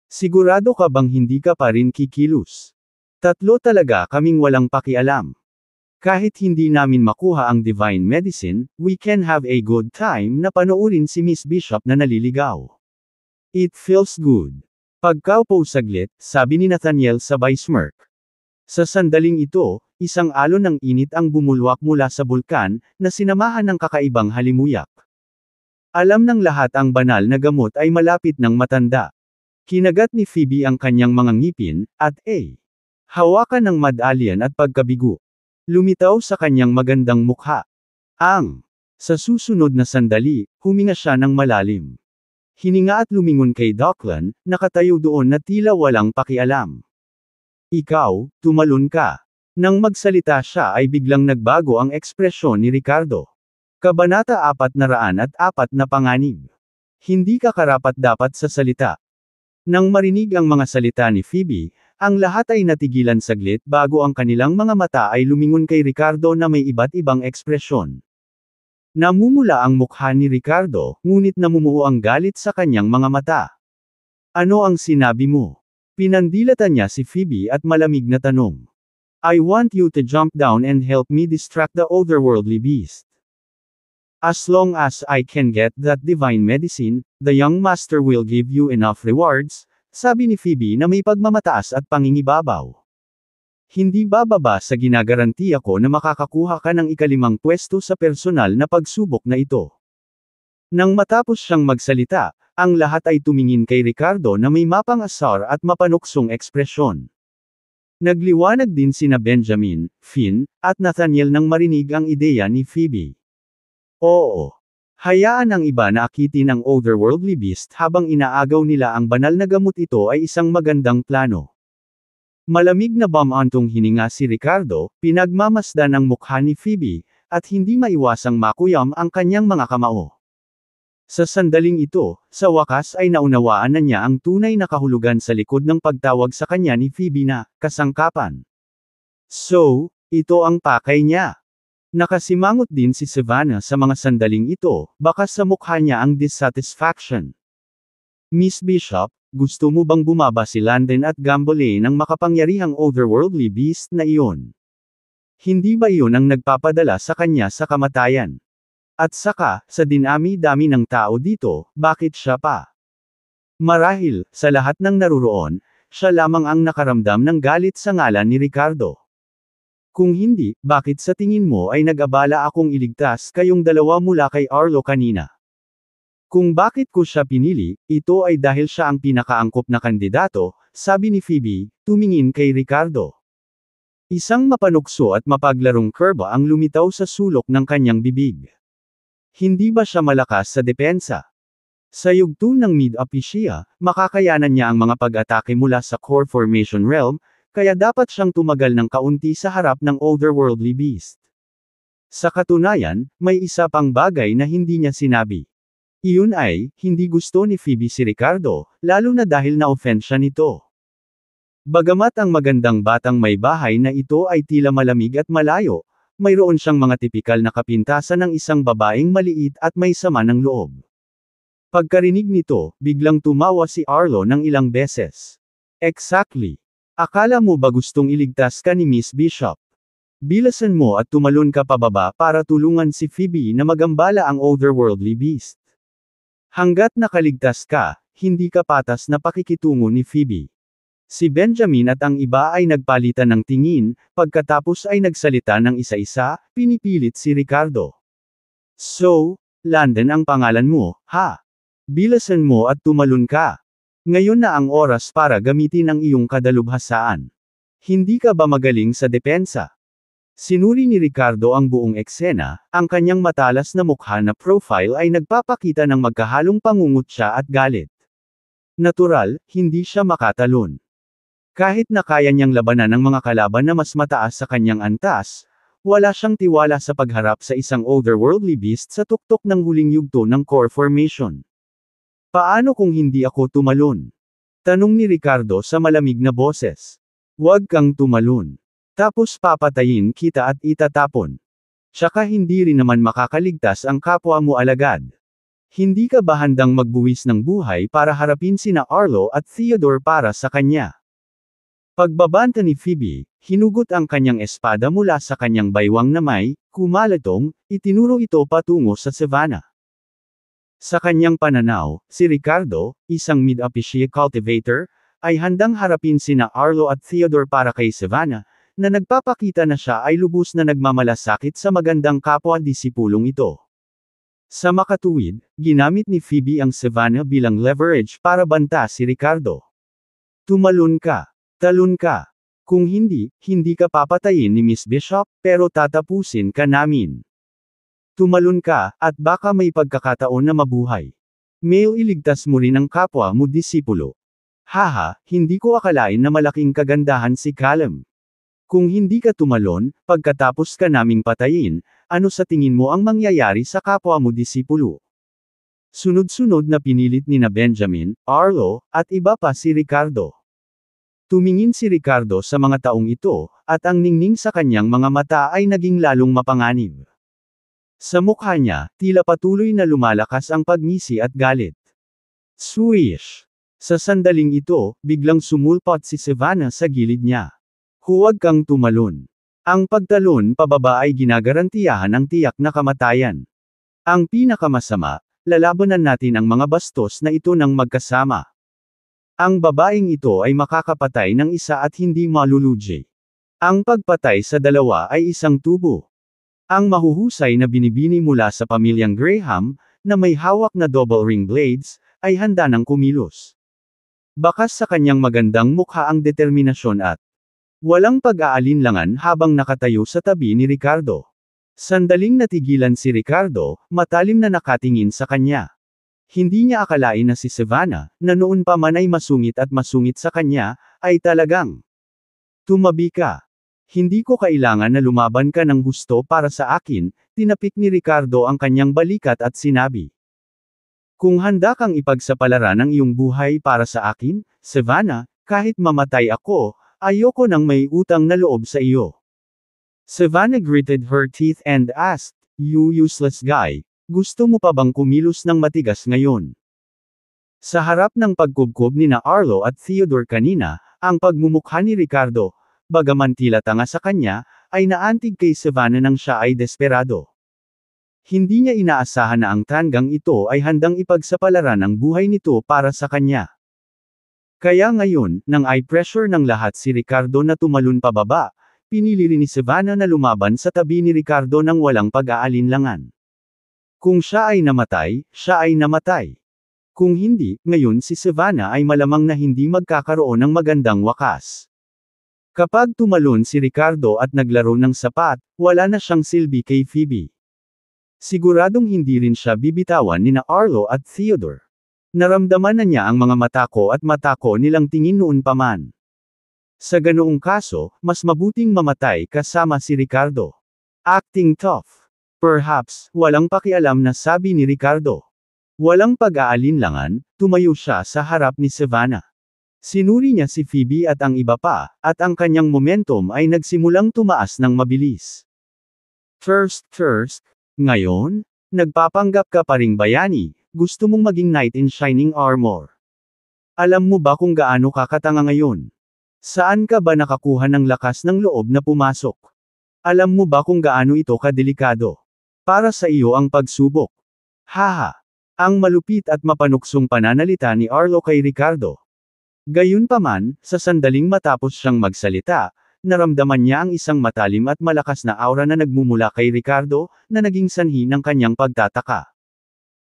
Speaker 1: Sigurado ka bang hindi ka pa rin kikilos? Tatlo talaga kaming walang pakialam. Kahit hindi namin makuha ang divine medicine, we can have a good time na panoorin si Miss Bishop na naliligaw. It feels good. Pagkaupo saglit, sabi ni Nathaniel sabay smirk. Sa sandaling ito, isang alon ng init ang bumulwak mula sa bulkan, na sinamahan ng kakaibang halimuyak. Alam ng lahat ang banal na gamot ay malapit ng matanda. Kinagat ni Phoebe ang kanyang mga ngipin, at hawakan ng mad-alien at pagkabigo. Lumitaw sa kanyang magandang mukha. Sa susunod na sandali, huminga siya ng malalim. Hininga at lumingon kay Declan, nakatayo doon na tila walang pakialam. Ikaw, tumalon ka. Nang magsalita siya ay biglang nagbago ang ekspresyon ni Ricardo. Kabanata 404 na panganib. Hindi ka karapat-dapat sa salita. Nang marinig ang mga salita ni Phoebe, ang lahat ay natigilan saglit bago ang kanilang mga mata ay lumingon kay Ricardo na may iba't ibang ekspresyon. Namumula ang mukha ni Ricardo, ngunit namumuo ang galit sa kanyang mga mata. Ano ang sinabi mo? Pinandilatan niya si Phoebe at malamig na tanong. I want you to jump down and help me distract the otherworldly beast. As long as I can get that divine medicine, the young master will give you enough rewards, sabi ni Phoebe na may pagmamataas at pangingibabaw. Hindi bababa sa ginagarantiya ko na makakakuha ka ng ikalimang pwesto sa personal na pagsubok na ito. Nang matapos siyang magsalita, ang lahat ay tumingin kay Ricardo na may mapang-asar at mapanuksong ekspresyon. Nagliwanag din sina Benjamin, Finn, at Nathaniel nang marinig ang ideya ni Phoebe. Oo. Hayaan ang iba na akitin ang otherworldly beast habang inaagaw nila ang banal na gamot ito ay isang magandang plano. Malamig na bumantong hininga si Ricardo, pinagmamasdan ang mukha ni Phoebe, at hindi maiwasang makuyam ang kanyang mga kamao. Sa sandaling ito, sa wakas ay naunawaan na niya ang tunay na kahulugan sa likod ng pagtawag sa kanya ni Phoebe na kasangkapan. So, ito ang pakay niya. Nakasimangot din si Savannah sa mga sandaling ito, baka sa mukha niya ang dissatisfaction. Miss Bishop, gusto mo bang bumaba si Landon at Gambole ng makapangyarihang otherworldly beast na iyon? Hindi ba iyon ang nagpapadala sa kanya sa kamatayan? At saka, sa dinami-dami ng tao dito, bakit siya pa? Marahil, sa lahat ng naruroon, siya lamang ang nakaramdam ng galit sa ngalan ni Ricardo. Kung hindi, bakit sa tingin mo ay nag-abala akong iligtas kayong dalawa mula kay Arlo kanina? Kung bakit ko siya pinili, ito ay dahil siya ang pinakaangkop na kandidato, sabi ni Phoebe, tumingin kay Ricardo. Isang mapanukso at mapaglarong kurba ang lumitaw sa sulok ng kanyang bibig. Hindi ba siya malakas sa depensa? Sa yugto ng mid-apisya, makakayanan niya ang mga pag-atake mula sa core formation realm, kaya dapat siyang tumagal ng kaunti sa harap ng otherworldly beast. Sa katunayan, may isa pang bagay na hindi niya sinabi. Iyon ay, hindi gusto ni Phoebe si Ricardo, lalo na dahil na-offend siya nito. Bagamat ang magandang batang may bahay na ito ay tila malamig at malayo, mayroon siyang mga tipikal na kapintasan ng isang babaeng maliit at may sama ng loob. Pagkarinig nito, biglang tumawa si Arlo ng ilang beses. Exactly. Akala mo ba gustong iligtas ka ni Miss Bishop? Bilasan mo at tumalon ka pababa para tulungan si Phoebe na magambala ang otherworldly beast. Hanggat nakaligtas ka, hindi ka patas na pakikitungo ni Phoebe. Si Benjamin at ang iba ay nagpalitan ng tingin, pagkatapos ay nagsalita ng isa-isa, pinipilit si Ricardo. So, Landon ang pangalan mo, ha? Bilasan mo at tumalon ka. Ngayon na ang oras para gamitin ang iyong kadalubhasaan. Hindi ka ba magaling sa depensa? Sinuri ni Ricardo ang buong eksena, ang kanyang matalas na mukha na profile ay nagpapakita ng magkahalong pangungutya at galit. Natural, hindi siya makatalon. Kahit na kaya niyang labanan ng mga kalaban na mas mataas sa kanyang antas, wala siyang tiwala sa pagharap sa isang otherworldly beast sa tuktok ng huling yugto ng core formation. Paano kung hindi ako tumalon? Tanong ni Ricardo sa malamig na boses. Huwag kang tumalon. Tapos papatayin kita at itatapon. Tsaka hindi rin naman makakaligtas ang kapwa mo alagad. Hindi ka ba handang magbuwis ng buhay para harapin sina Arlo at Theodore para sa kanya? Pagbabanta ni Phoebe, hinugot ang kanyang espada mula sa kanyang baywang na may, kumalatong, itinuro ito patungo sa Savannah. Sa kanyang pananaw, si Ricardo, isang mid-apisya cultivator, ay handang harapin sina Arlo at Theodore para kay Savannah, na nagpapakita na siya ay lubos na nagmamalasakit sa magandang kapwa-disipulong ito. Sa makatuwid, ginamit ni Phoebe ang Savannah bilang leverage para banta si Ricardo. Tumalon ka. Talon ka. Kung hindi, hindi ka papatayin ni Miss Bishop, pero tatapusin ka namin. Tumalon ka, at baka may pagkakataon na mabuhay. Male iligtas mo rin ang kapwa mo disipulo. Haha, hindi ko akalain na malaking kagandahan si Callum. Kung hindi ka tumalon, pagkatapos ka naming patayin, ano sa tingin mo ang mangyayari sa kapwa mo disipulo? Sunod-sunod na pinilit ni na Benjamin, Arlo, at iba pa si Ricardo. Tumingin si Ricardo sa mga taong ito, at ang ningning sa kanyang mga mata ay naging lalong mapanganib. Sa mukha niya, tila patuloy na lumalakas ang pagngisi at galit. Swish! Sa sandaling ito, biglang sumulpot si Savannah sa gilid niya. Huwag kang tumalon. Ang pagtalon pababa ay ginagarantiyahan ang tiyak na kamatayan. Ang pinakamasama, lalabanan natin ang mga bastos na ito ng magkasama. Ang babaeng ito ay makakapatay ng isa at hindi malulugi. Ang pagpatay sa dalawa ay isang tubo. Ang mahuhusay na binibini mula sa pamilyang Graham, na may hawak na double ring blades, ay handa ng kumilos. Bakas sa kanyang magandang mukha ang determinasyon at walang pag-aalinlangan habang nakatayo sa tabi ni Ricardo. Sandaling natigilan si Ricardo, matalim na nakatingin sa kanya. Hindi niya akalain na si Savannah, na noon pa man ay masungit at masungit sa kanya, ay talagang tumabi ka. Hindi ko kailangan na lumaban ka ng gusto para sa akin, tinapik ni Ricardo ang kanyang balikat at sinabi. Kung handa kang ipagsapalaran ang iyong buhay para sa akin, Savannah, kahit mamatay ako, ayoko nang may utang na loob sa iyo. Savannah gritted her teeth and asked, You useless guy. Gusto mo pa bang kumilos ng matigas ngayon? Sa harap ng pagkubkob ni na Arlo at Theodore kanina, ang pagmumukha ni Ricardo, bagaman tila tanga sa kanya, ay naantig kay Savannah nang siya ay desperado. Hindi niya inaasahan na ang tanggang ito ay handang ipagsapalaran ang buhay nito para sa kanya. Kaya ngayon, nang i-pressure ng lahat si Ricardo na tumalon pababa, pinili rin ni Savannah na lumaban sa tabi ni Ricardo nang walang pag-aalinlangan. Kung siya ay namatay, siya ay namatay. Kung hindi, ngayon si Savannah ay malamang na hindi magkakaroon ng magandang wakas. Kapag tumalon si Ricardo at naglaro ng sapat, wala na siyang silbi kay Phoebe. Siguradong hindi rin siya bibitawan nina Arlo at Theodore. Naramdaman na niya ang mga mata ko nilang tingin noon pa man. Sa ganoong kaso, mas mabuting mamatay kasama si Ricardo. Acting tough. Perhaps, walang pakialam na sabi ni Ricardo. Walang pag-aalinlangan, tumayo siya sa harap ni Savannah. Sinuri niya si Phoebe at ang iba pa, at ang kanyang momentum ay nagsimulang tumaas ng mabilis. Thirst, ngayon? Nagpapanggap ka pa ring bayani, gusto mong maging knight in shining armor. Alam mo ba kung gaano kakatanga ngayon? Saan ka ba nakakuha ng lakas ng loob na pumasok? Alam mo ba kung gaano ito kadelikado? Para sa iyo ang pagsubok. Haha! Ang malupit at mapanuksong pananalita ni Arlo kay Ricardo. Gayunpaman, sa sandaling matapos siyang magsalita, naramdaman niya ang isang matalim at malakas na aura na nagmumula kay Ricardo, na naging sanhi ng kanyang pagtataka.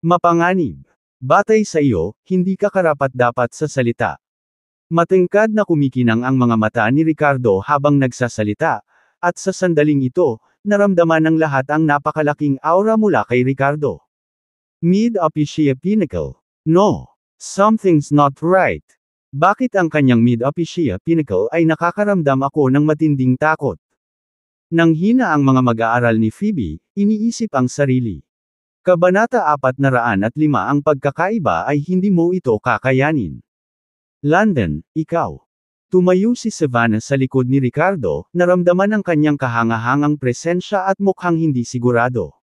Speaker 1: Mapanganib. Batay sa iyo, hindi ka karapat-dapat sa salita. Matingkad na kumikinang ang mga mata ni Ricardo habang nagsasalita, at sa sandaling ito, naramdaman ng lahat ang napakalaking aura mula kay Ricardo. Mid-Apicea Pinnacle. No. Something's not right. Bakit ang kanyang Mid-Apicea Pinnacle ay nakakaramdam ako ng matinding takot? Nang hina ang mga mag-aaral ni Phoebe, iniisip ang sarili. Kabanata 405 ang pagkakaiba ay hindi mo ito kakayanin. London, ikaw. Tumayo si Savannah sa likod ni Ricardo, naramdaman ang kanyang kahangahangang presensya at mukhang hindi sigurado.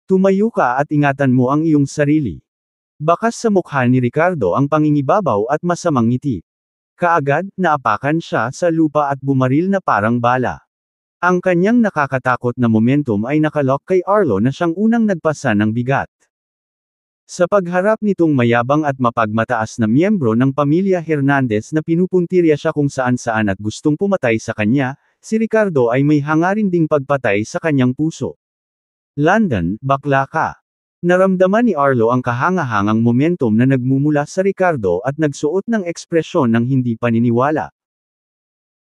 Speaker 1: Tumayo ka at ingatan mo ang iyong sarili. Bakas sa mukha ni Ricardo ang pangingibabaw at masamang ngiti. Kaagad, naapakan siya sa lupa at bumaril na parang bala. Ang kanyang nakakatakot na momentum ay nakalock kay Arlo na siyang unang nagpasa ng bigat. Sa pagharap nitong mayabang at mapagmataas na miyembro ng pamilya Hernandez na pinupuntirya siya kung saan-saan at gustong pumatay sa kanya, si Ricardo ay may hangarin ding pagpatay sa kanyang puso. London, bakla ka. Naramdaman ni Arlo ang kahangahangang momentum na nagmumula sa Ricardo at nagsuot ng ekspresyon ng hindi paniniwala.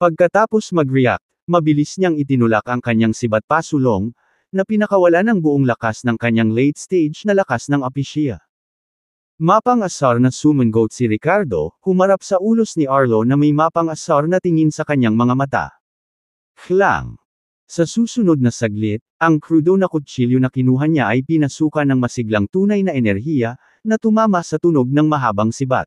Speaker 1: Pagkatapos mag-react, mabilis niyang itinulak ang kanyang sibat pasulong, na pinakawala ng buong lakas ng kanyang late-stage na lakas ng Apicea. Mapang-asar na sumangot si Ricardo, humarap sa ulos ni Arlo na may mapang-asar na tingin sa kanyang mga mata. Klang! Sa susunod na saglit, ang krudo na kutsilyo na kinuha niya ay pinasukan ng masiglang tunay na enerhiya, na tumama sa tunog ng mahabang sibat.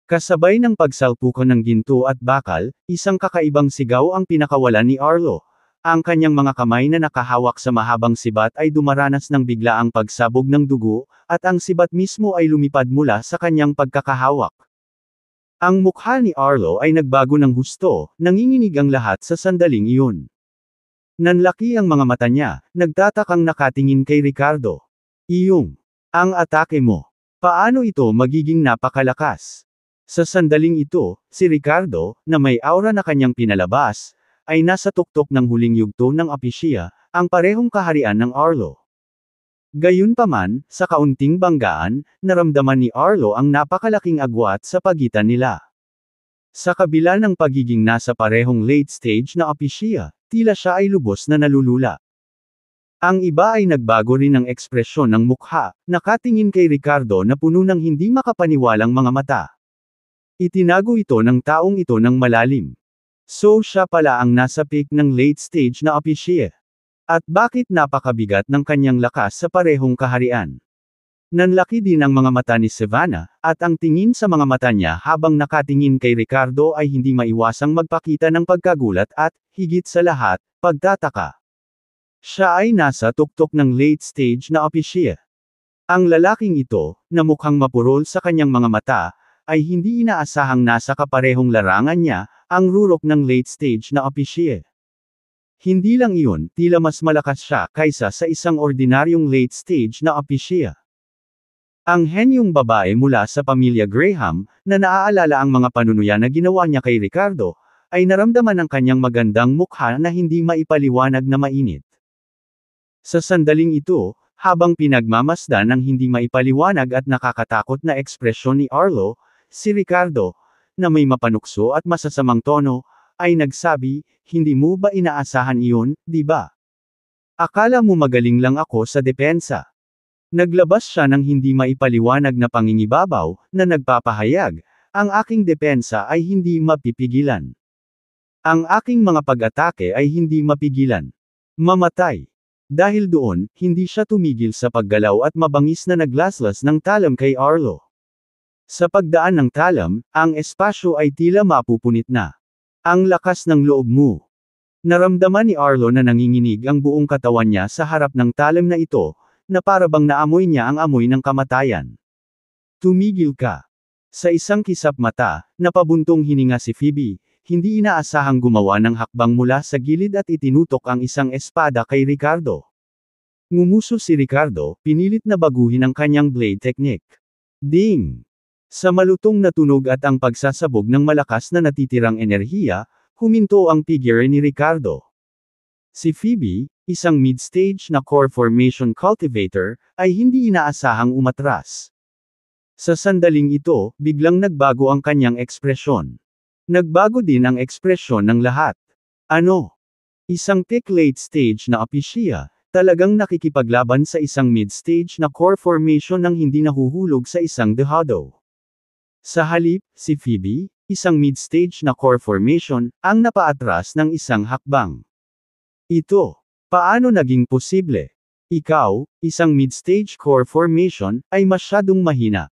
Speaker 1: Kasabay ng pagsalpukan ng ginto at bakal, isang kakaibang sigaw ang pinakawala ni Arlo. Ang kanyang mga kamay na nakahawak sa mahabang sibat ay dumaranas ng biglaang pagsabog ng dugo, at ang sibat mismo ay lumipad mula sa kanyang pagkakahawak. Ang mukha ni Arlo ay nagbago ng husto, nanginginig ang lahat sa sandaling iyon. Nanlaki ang mga mata niya, nagtatakang nakatingin kay Ricardo. Ang atake mo. Paano ito magiging napakalakas? Sa sandaling ito, si Ricardo, na may aura na kanyang pinalabas, ay nasa tuktok ng huling yugto ng Apicea, ang parehong kaharian ng Arlo. Gayunpaman, sa kaunting banggaan, naramdaman ni Arlo ang napakalaking agwat sa pagitan nila. Sa kabila ng pagiging nasa parehong late stage na Apicea, tila siya ay lubos na nalulula. Ang iba ay nagbago rin ng ekspresyon ng mukha, nakatingin kay Ricardo na puno ng hindi makapaniwalang mga mata. Itinago ito ng taong ito ng malalim. So siya pala ang nasa peak ng late stage na Apicea. At bakit napakabigat ng kanyang lakas sa parehong kaharian? Nanlaki din ang mga mata ni Savannah, at ang tingin sa mga mata niya habang nakatingin kay Ricardo ay hindi maiwasang magpakita ng pagkagulat at, higit sa lahat, pagtataka. Siya ay nasa tuktok ng late stage na Apicea. Ang lalaking ito, na mukhang mapurol sa kanyang mga mata, ay hindi inaasahang nasa kaparehong larangan niya, ang rurok ng late stage na Apicea. Hindi lang iyon, tila mas malakas siya kaysa sa isang ordinaryong late stage na Apicea. Ang henyong babae mula sa pamilya Graham, na naaalala ang mga panunuya na ginawa niya kay Ricardo, ay naramdaman ang kanyang magandang mukha na hindi maipaliwanag na mainit. Sa sandaling ito, habang pinagmamasdan ang hindi maipaliwanag at nakakatakot na ekspresyon ni Arlo, si Ricardo, na may mapanukso at masasamang tono, ay nagsabi, "Hindi mo ba inaasahan iyon, di ba? Akala mo magaling lang ako sa depensa." Naglabas siya ng hindi maipaliwanag na pangingibabaw, na nagpapahayag, "Ang aking depensa ay hindi mapipigilan. Ang aking mga pag-atake ay hindi mapigilan. Mamatay." Dahil doon, hindi siya tumigil sa paggalaw at mabangis na naglaslas ng talam kay Arlo. Sa pagdaan ng talam, ang espasyo ay tila mapupunit na. "Ang lakas ng loob mo." Naramdaman ni Arlo na nanginginig ang buong katawan niya sa harap ng talam na ito, na parabang naamoy niya ang amoy ng kamatayan. "Tumigil ka." Sa isang kisap mata, napabuntong hininga si Phoebe, hindi inaasahang gumawa ng hakbang mula sa gilid at itinutok ang isang espada kay Ricardo. Ngumuso si Ricardo, pinilit na baguhin ang kanyang blade technique. Ding! Sa malutong na tunog at ang pagsasabog ng malakas na natitirang enerhiya, huminto ang figure ni Ricardo. Si Phoebe, isang mid-stage na core formation cultivator, ay hindi inaasahang umatras. Sa sandaling ito, biglang nagbago ang kanyang ekspresyon. Nagbago din ang ekspresyon ng lahat. Ano? Isang peak late stage na opisya, talagang nakikipaglaban sa isang mid-stage na core formation nang hindi nahuhulog sa isang dehado. Sa halip, si Phoebe, isang mid-stage na core formation, ang napaatras ng isang hakbang. Ito, paano naging posible? Ikaw, isang mid-stage core formation, ay masyadong mahina.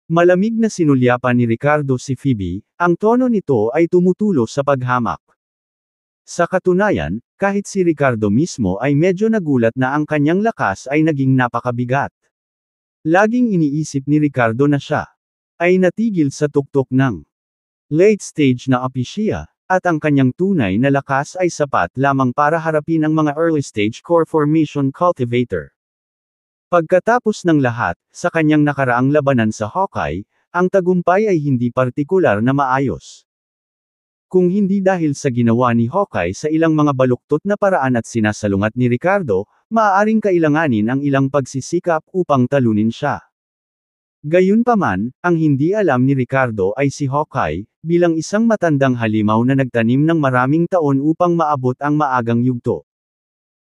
Speaker 1: Malamig na sinulyapan ni Ricardo si Phoebe, ang tono nito ay tumutulo sa paghamak. Sa katunayan, kahit si Ricardo mismo ay medyo nagulat na ang kanyang lakas ay naging napakabigat. Laging iniisip ni Ricardo na siya ay natigil sa tuktok ng late stage na opisya, at ang kanyang tunay na lakas ay sapat lamang para harapin ang mga early stage core formation cultivator. Pagkatapos ng lahat, sa kanyang nakaraang labanan sa Hawkeye, ang tagumpay ay hindi partikular na maayos. Kung hindi dahil sa ginawa ni Hawkeye sa ilang mga baluktot na paraan at sinasalungat ni Ricardo, maaaring kailanganin ang ilang pagsisikap upang talunin siya. Gayunpaman, ang hindi alam ni Ricardo ay si Hawkeye, bilang isang matandang halimaw na nagtanim ng maraming taon upang maabot ang maagang yugto.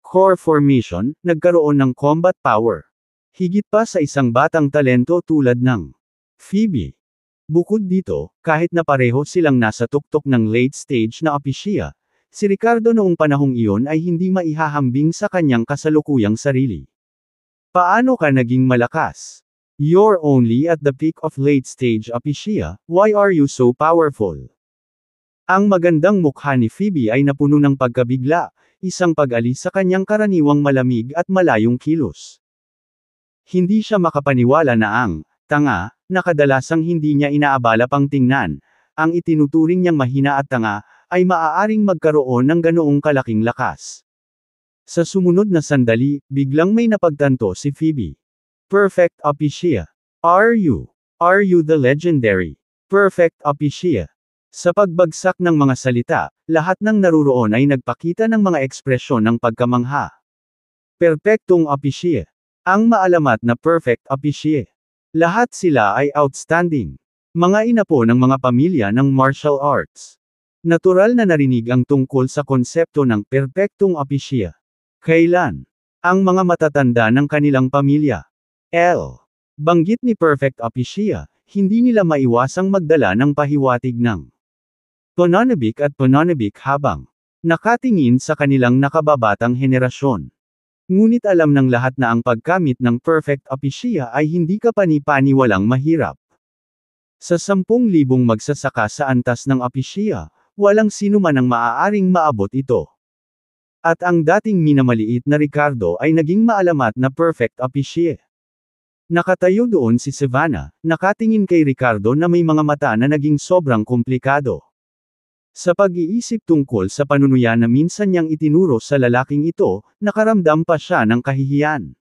Speaker 1: Core formation, nagkaroon ng combat power. Higit pa sa isang batang talento tulad ng Phoebe. Bukod dito, kahit na pareho silang nasa tuktok ng late stage na opisya, si Ricardo noong panahong iyon ay hindi maihahambing sa kanyang kasalukuyang sarili. Paano ka naging malakas? You're only at the peak of late stage opisya, why are you so powerful? Ang magandang mukha ni Phoebe ay napuno ng pagkabigla, isang pag-alis sa kanyang karaniwang malamig at malayong kilos. Hindi siya makapaniwala na ang tanga, na kadalasang hindi niya inaabala pang tingnan, ang itinuturing niyang mahina at tanga, ay maaaring magkaroon ng ganoong kalaking lakas. Sa sumunod na sandali, biglang may napagtanto si Phoebe. Perfect opisya. Are you the legendary Perfect opisya? Sa pagbagsak ng mga salita, lahat ng naruroon ay nagpakita ng mga ekspresyon ng pagkamangha. Perpektong opisya. Ang maalamat na perfect opisya. Lahat sila ay outstanding. Mga inapo ng mga pamilya ng martial arts. Natural na narinig ang tungkol sa konsepto ng perpektong opisya. Kailan? Ang mga matatanda ng kanilang pamilya. Banggit ni Perfect Opisya, hindi nila maiwasang magdala ng pahiwatig ng pananabik at pananabik habang nakatingin sa kanilang nakababatang henerasyon. Ngunit alam ng lahat na ang pagkamit ng Perfect Opisya ay hindi kapani-paniwalang mahirap. Sa 10,000 magsasaka sa antas ng opisya, walang sino man ang maaaring maabot ito. At ang dating minamaliit na Ricardo ay naging maalamat na Perfect Opisya. Nakatayo doon si Savannah, nakatingin kay Ricardo na may mga mata na naging sobrang komplikado. Sa pag-iisip tungkol sa panunuyan na minsan niyang itinuro sa lalaking ito, nakaramdam pa siya ng kahihiyan.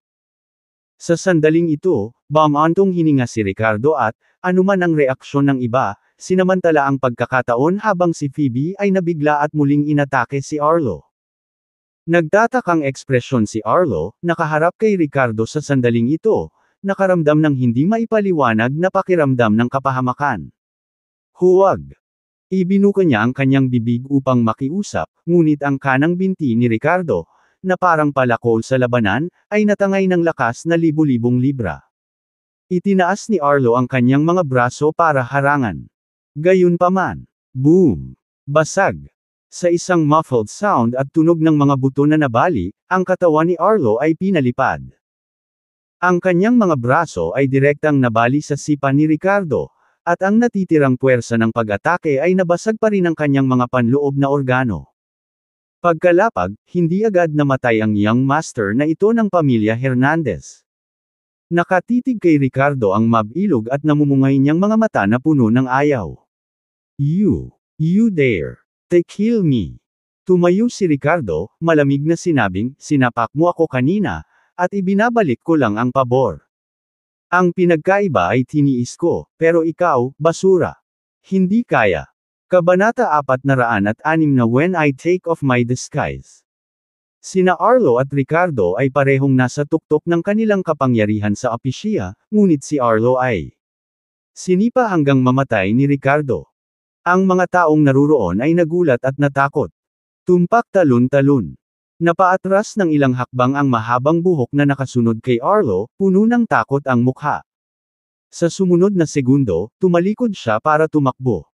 Speaker 1: Sa sandaling ito, bumantong hininga si Ricardo at, anuman ang reaksyon ng iba, sinamantala ang pagkakataon habang si Phoebe ay nabigla at muling inatake si Arlo. Nagtatakang ekspresyon si Arlo, nakaharap kay Ricardo sa sandaling ito, nakaramdam ng hindi maipaliwanag na pakiramdam ng kapahamakan. Huwag! Ibinuka niya ang kanyang bibig upang makiusap, ngunit ang kanang binti ni Ricardo, na parang palakol sa labanan, ay natangay ng lakas na libu-libong libra. Itinaas ni Arlo ang kanyang mga braso para harangan. Gayunpaman, boom! Basag! Sa isang muffled sound at tunog ng mga buto na nabali, ang katawan ni Arlo ay pinalipad. Ang kanyang mga braso ay direktang nabali sa sipa ni Ricardo, at ang natitirang puwersa ng pag-atake ay nabasag pa rin ang kanyang mga panloob na organo. Pagkalapag, hindi agad namatay ang young master na ito ng pamilya Hernandez. Nakatitig kay Ricardo ang mabilog at namumungay niyang mga mata na puno ng ayaw. You dare to kill me. Tumayo si Ricardo, malamig na sinabing, sinapak mo ako kanina, at ibinabalik ko lang ang pabor. Ang pinagkaiba ay tiniis ko, pero ikaw, basura. Hindi kaya. Kabanata 406 na When I Take Off My Disguise. Sina Arlo at Ricardo ay parehong nasa tuktok ng kanilang kapangyarihan sa opisya, ngunit si Arlo ay sinipa hanggang mamatay ni Ricardo. Ang mga taong naruroon ay nagulat at natakot. Tumpak talon-talon. Napaatras ng ilang hakbang ang mahabang buhok na nakasunod kay Arlo, puno ng takot ang mukha. Sa sumunod na segundo, tumalikod siya para tumakbo.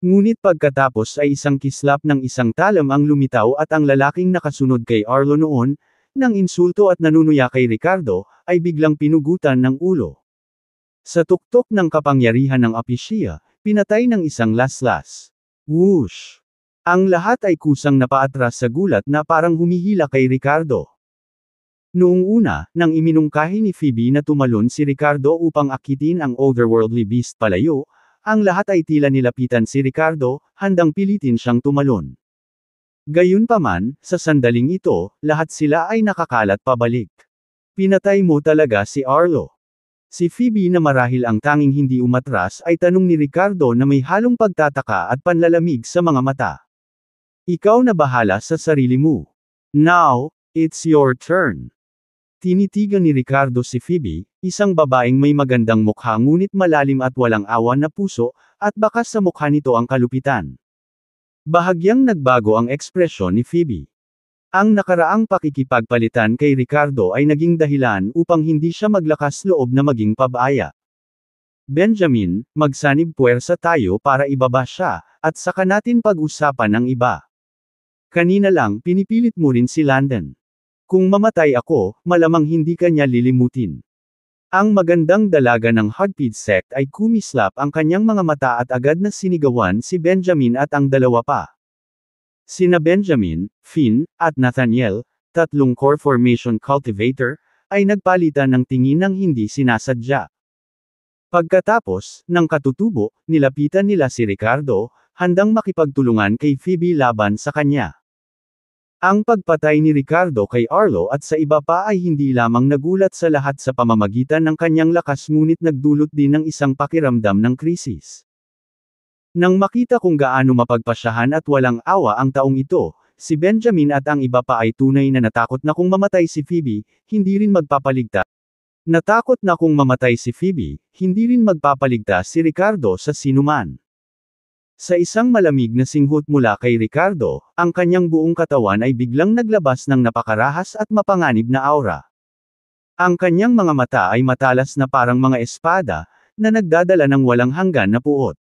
Speaker 1: Ngunit pagkatapos ay isang kislap ng isang talam ang lumitaw at ang lalaking nakasunod kay Arlo noon, ng insulto at nanunuya kay Ricardo, ay biglang pinugutan ng ulo. Sa tuktok ng kapangyarihan ng opisya, pinatay ng isang laslas. Whoosh! Ang lahat ay kusang napaatras sa gulat na parang humihila kay Ricardo. Noong una, nang iminungkahi ni Phoebe na tumalon si Ricardo upang akitin ang otherworldly beast palayo, ang lahat ay tila nilapitan si Ricardo, handang pilitin siyang tumalon. Gayunpaman, sa sandaling ito, lahat sila ay nakakalat pabalik. Pinatay mo talaga si Arlo. Si Phoebe na marahil ang tanging hindi umatras ay tanong ni Ricardo na may halong pagtataka at panlalamig sa mga mata. Ikaw na bahala sa sarili mo. Now, it's your turn. Tinitigan ni Ricardo si Phoebe, isang babaeng may magandang mukha ngunit malalim at walang awa na puso, at bakas sa mukha nito ang kalupitan. Bahagyang nagbago ang ekspresyon ni Phoebe. Ang nakaraang pakikipagpalitan kay Ricardo ay naging dahilan upang hindi siya maglakas loob na maging pabaya. Benjamin, magsanib puwersa tayo para ibaba siya, at saka natin pag-usapan ang iba. Kanina lang pinipilit mo rin si Landon. Kung mamatay ako, malamang hindi ka niya lilimutin. Ang magandang dalaga ng Hudpid sect ay kumislap ang kanyang mga mata at agad na sinigawan si Benjamin at ang dalawa pa. Sina Benjamin, Finn, at Nathaniel, tatlong core formation cultivator, ay nagpalitan ng tingin ng hindi sinasadya. Pagkatapos, ng katutubo, nilapitan nila si Ricardo, handang makipagtulungan kay Phoebe laban sa kanya. Ang pagpatay ni Ricardo kay Arlo at sa iba pa ay hindi lamang nagulat sa lahat sa pamamagitan ng kanyang lakas ngunit nagdulot din ng isang pakiramdam ng krisis. Nang makita kung gaano mapagpasyahan at walang awa ang taong ito, si Benjamin at ang iba pa ay tunay na natakot na kung mamatay si Phoebe, hindi rin magpapaligtas. Natakot na kung mamatay si Phoebe, hindi rin magpapaligtas si Ricardo sa sinuman. Sa isang malamig na singhot mula kay Ricardo, ang kanyang buong katawan ay biglang naglabas ng napakarahas at mapanganib na aura. Ang kanyang mga mata ay matalas na parang mga espada, na nagdadala ng walang hanggan na puot.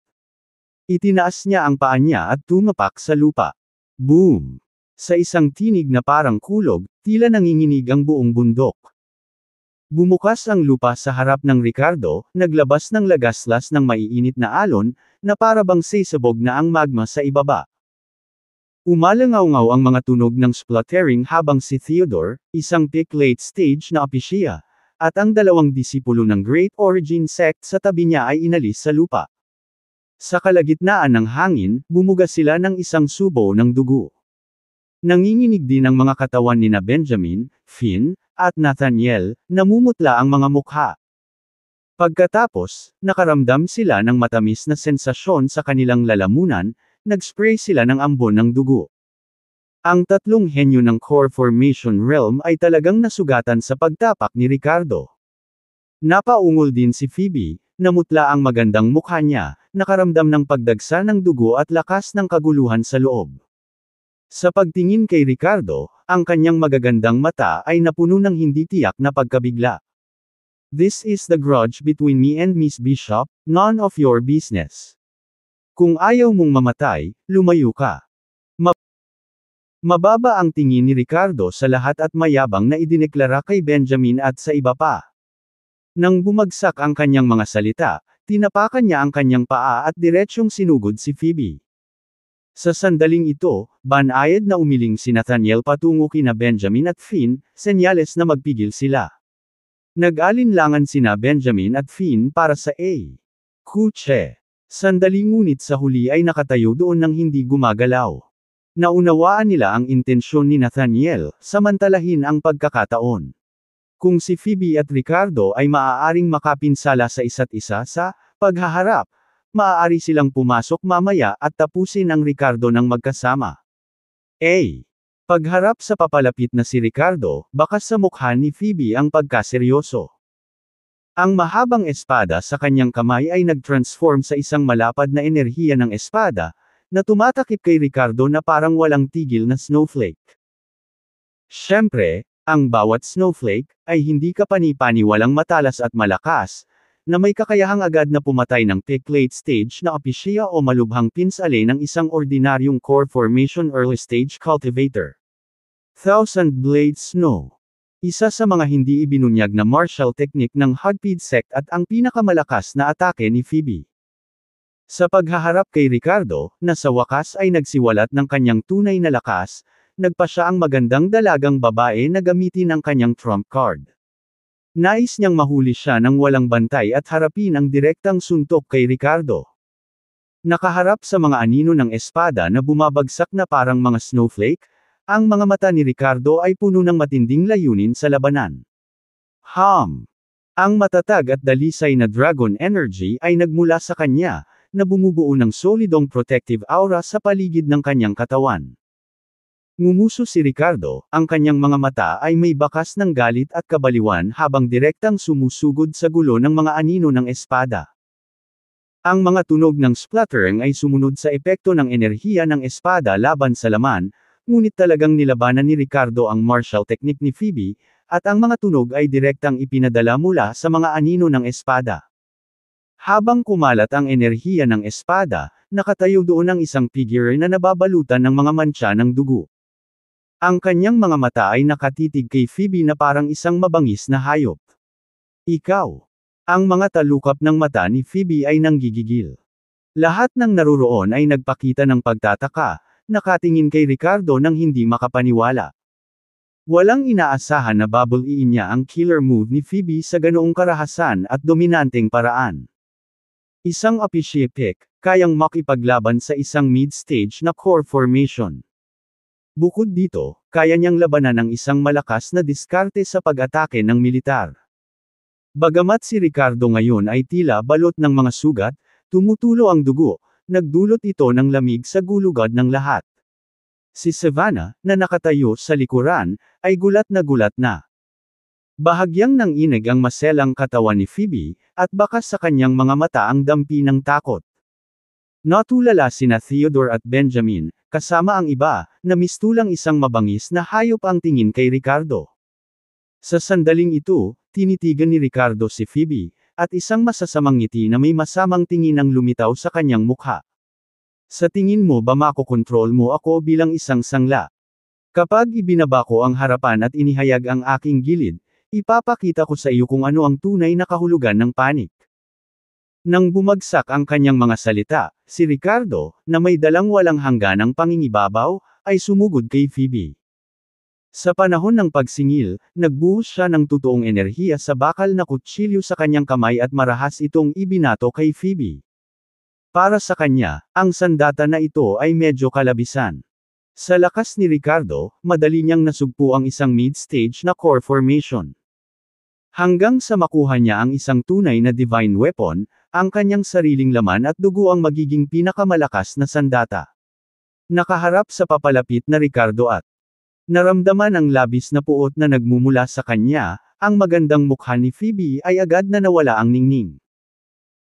Speaker 1: Itinaas niya ang paa niya at tumapak sa lupa. Boom! Sa isang tinig na parang kulog, tila nanginginig ang buong bundok. Bumukas ang lupa sa harap ng Ricardo, naglabas ng lagaslas ng maiinit na alon, na para bang sisabog na ang magma sa ibaba. Umalangaw-ngaw ang mga tunog ng spluttering habang si Theodore, isang peak late stage na opisya, at ang dalawang disipulo ng Great Origin Sect sa tabi niya ay inalis sa lupa. Sa kalagitnaan ng hangin, bumuga sila ng isang subo ng dugo. Nanginginig din ang mga katawan nina Benjamin, Finn, at Nathaniel, namumutla ang mga mukha. Pagkatapos, nakaramdam sila ng matamis na sensasyon sa kanilang lalamunan, nag-spray sila ng ambon ng dugo. Ang tatlong henyo ng core formation realm ay talagang nasugatan sa pagtapak ni Ricardo. Napaungol din si Phoebe, namutla ang magandang mukha niya, nakaramdam ng pagdagsa ng dugo at lakas ng kaguluhan sa loob. Sa pagtingin kay Ricardo, ang kanyang magagandang mata ay napuno ng hindi tiyak na pagkabigla. "This is the grudge between me and Miss Bishop, none of your business. Kung ayaw mong mamatay, lumayo ka." Mababa ang tingin ni Ricardo sa lahat at mayabang na idineklara kay Benjamin at sa iba pa. Nang bumagsak ang kanyang mga salita, tinapakan niya ang kanyang paa at diretsyong sinugod si Phoebe. Sa sandaling ito, banayad na umiling si Nathaniel patungo kina Benjamin at Finn, senyales na magpigil sila. Nag-alinlangan sina Benjamin at Finn para sa A. Kuche. Sandali ngunit sa huli ay nakatayo doon nang hindi gumagalaw. Naunawaan nila ang intensyon ni Nathaniel, samantalahin ang pagkakataon. Kung si Phoebe at Ricardo ay maaaring makapinsala sa isa't isa sa paghaharap, maaari silang pumasok mamaya at tapusin ang Ricardo ng magkasama. Pagharap sa papalapit na si Ricardo, bakas sa mukha ni Phoebe ang pagkaseryoso. Ang mahabang espada sa kanyang kamay ay nag-transform sa isang malapad na enerhiya ng espada, na tumatakip kay Ricardo na parang walang tigil na snowflake. Siyempre, ang bawat snowflake ay hindi kapani-paniwalang matalas at malakas, na may kakayahang agad na pumatay ng peak late stage na apisia o malubhang pinsale ng isang ordinaryong core formation early stage cultivator. Thousand Blade Snow. Isa sa mga hindi ibinunyag na martial technique ng Hagpid sect at ang pinakamalakas na atake ni Phoebe. Sa paghaharap kay Ricardo, na sa wakas ay nagsiwalat ng kanyang tunay na lakas, nagpa siya ang magandang dalagang babae na gamitin ang kanyang trump card. Nais niyang mahuli siya ng walang bantay at harapin ang direktang suntok kay Ricardo. Nakaharap sa mga anino ng espada na bumabagsak na parang mga snowflake, ang mga mata ni Ricardo ay puno ng matinding layunin sa labanan. Ang matatag at dalisay na dragon energy ay nagmula sa kanya, na bumubuo ng solidong protective aura sa paligid ng kanyang katawan. Ngumuso si Ricardo, ang kanyang mga mata ay may bakas ng galit at kabaliwan habang direktang sumusugod sa gulo ng mga anino ng espada. Ang mga tunog ng splattering ay sumunod sa epekto ng enerhiya ng espada laban sa laman, ngunit talagang nilabanan ni Ricardo ang martial technique ni Phoebe, at ang mga tunog ay direktang ipinadala mula sa mga anino ng espada. Habang kumalat ang enerhiya ng espada, nakatayo doon ang isang figure na nababalutan ng mga mantsa ng dugo. Ang kanyang mga mata ay nakatitig kay Phoebe na parang isang mabangis na hayop. "Ikaw." Ang mga talukap ng mata ni Phoebe ay nanggigigil. Lahat ng naruroon ay nagpakita ng pagtataka, nakatingin kay Ricardo nang hindi makapaniwala. Walang inaasahan na babaliin niya ang killer move ni Phoebe sa ganoong karahasan at dominanteng paraan. Isang appreciative, kayang makipaglaban sa isang mid-stage na core formation. Bukod dito, kaya niyang labanan ang isang malakas na diskarte sa pag-atake ng militar. Bagamat si Ricardo ngayon ay tila balot ng mga sugat, tumutulo ang dugo, nagdulot ito ng lamig sa gulugod ng lahat. Si Savannah, na nakatayo sa likuran, ay gulat na. Bahagyang nanginig ang maselang katawan ni Phoebe, at bakas sa kanyang mga mata ang dampi ng takot. Natulala sina Theodore at Benjamin, kasama ang iba, na mistulang isang mabangis na hayop ang tingin kay Ricardo. Sa sandaling ito, tinitigan ni Ricardo si Phoebe, at isang masasamang ngiti na may masamang tingin ang lumitaw sa kanyang mukha. "Sa tingin mo ba makokontrol mo ako bilang isang sangla? Kapag ibinaba ko ang harapan at inihayag ang aking gilid, ipapakita ko sa iyo kung ano ang tunay na kahulugan ng panik." Nang bumagsak ang kanyang mga salita, si Ricardo, na may dalang walang hangganang pangingibabaw, ay sumugod kay Phoebe. Sa panahon ng pagsingil, nagbuhos siya ng totoong enerhiya sa bakal na kutsilyo sa kanyang kamay at marahas itong ibinato kay Phoebe. Para sa kanya, ang sandata na ito ay medyo kalabisan. Sa lakas ni Ricardo, madali niyang nasugpo ang isang mid-stage na core formation. Hanggang sa makuha niya ang isang tunay na divine weapon, ang kanyang sariling laman at dugo ang magiging pinakamalakas na sandata. Nakaharap sa papalapit na Ricardo at naramdaman ang labis na puot na nagmumula sa kanya, ang magandang mukha ni Phoebe ay agad na nawala ang ningning.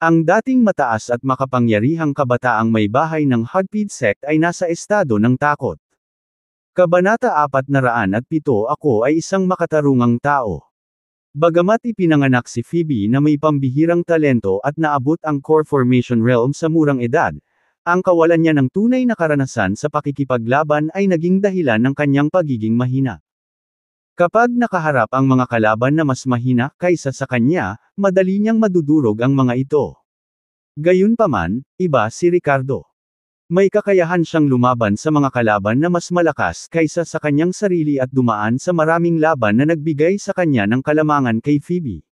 Speaker 1: Ang dating mataas at makapangyarihang kabataang may bahay ng Hudpid sect ay nasa estado ng takot. Kabanata 407. Ako ay isang makatarungang tao. Bagamat ipinanganak si Phoebe na may pambihirang talento at naabot ang core formation realm sa murang edad, ang kawalan niya ng tunay na karanasan sa pakikipaglaban ay naging dahilan ng kanyang pagiging mahina. Kapag nakaharap ang mga kalaban na mas mahina kaysa sa kanya, madali niyang madudurog ang mga ito. Gayunpaman, iba si Ricardo. May kakayahan siyang lumaban sa mga kalaban na mas malakas kaysa sa kanyang sarili at dumaan sa maraming laban na nagbigay sa kanya ng kalamangan kay Phoebe.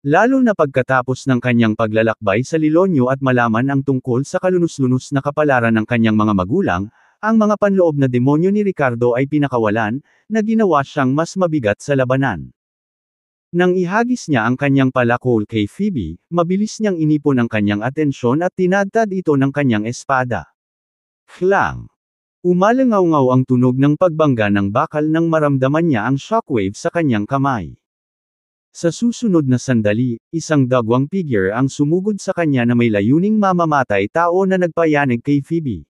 Speaker 1: Lalo na pagkatapos ng kanyang paglalakbay sa Lilonyo at malaman ang tungkol sa kalunos-lunos na kapalaran ng kanyang mga magulang, ang mga panloob na demonyo ni Ricardo ay pinakawalan, na ginawa siyang mas mabigat sa labanan. Nang ihagis niya ang kanyang palakol kay Phoebe, mabilis niyang inipon ang kanyang atensyon at tinadtad ito ng kanyang espada. Klang! Umalangaw-ngaw ang tunog ng pagbangga ng bakal nang maramdaman niya ang shockwave sa kanyang kamay. Sa susunod na sandali, isang dagwang figure ang sumugod sa kanya na may layuning mamamatay tao na nagpayanig kay Phoebe.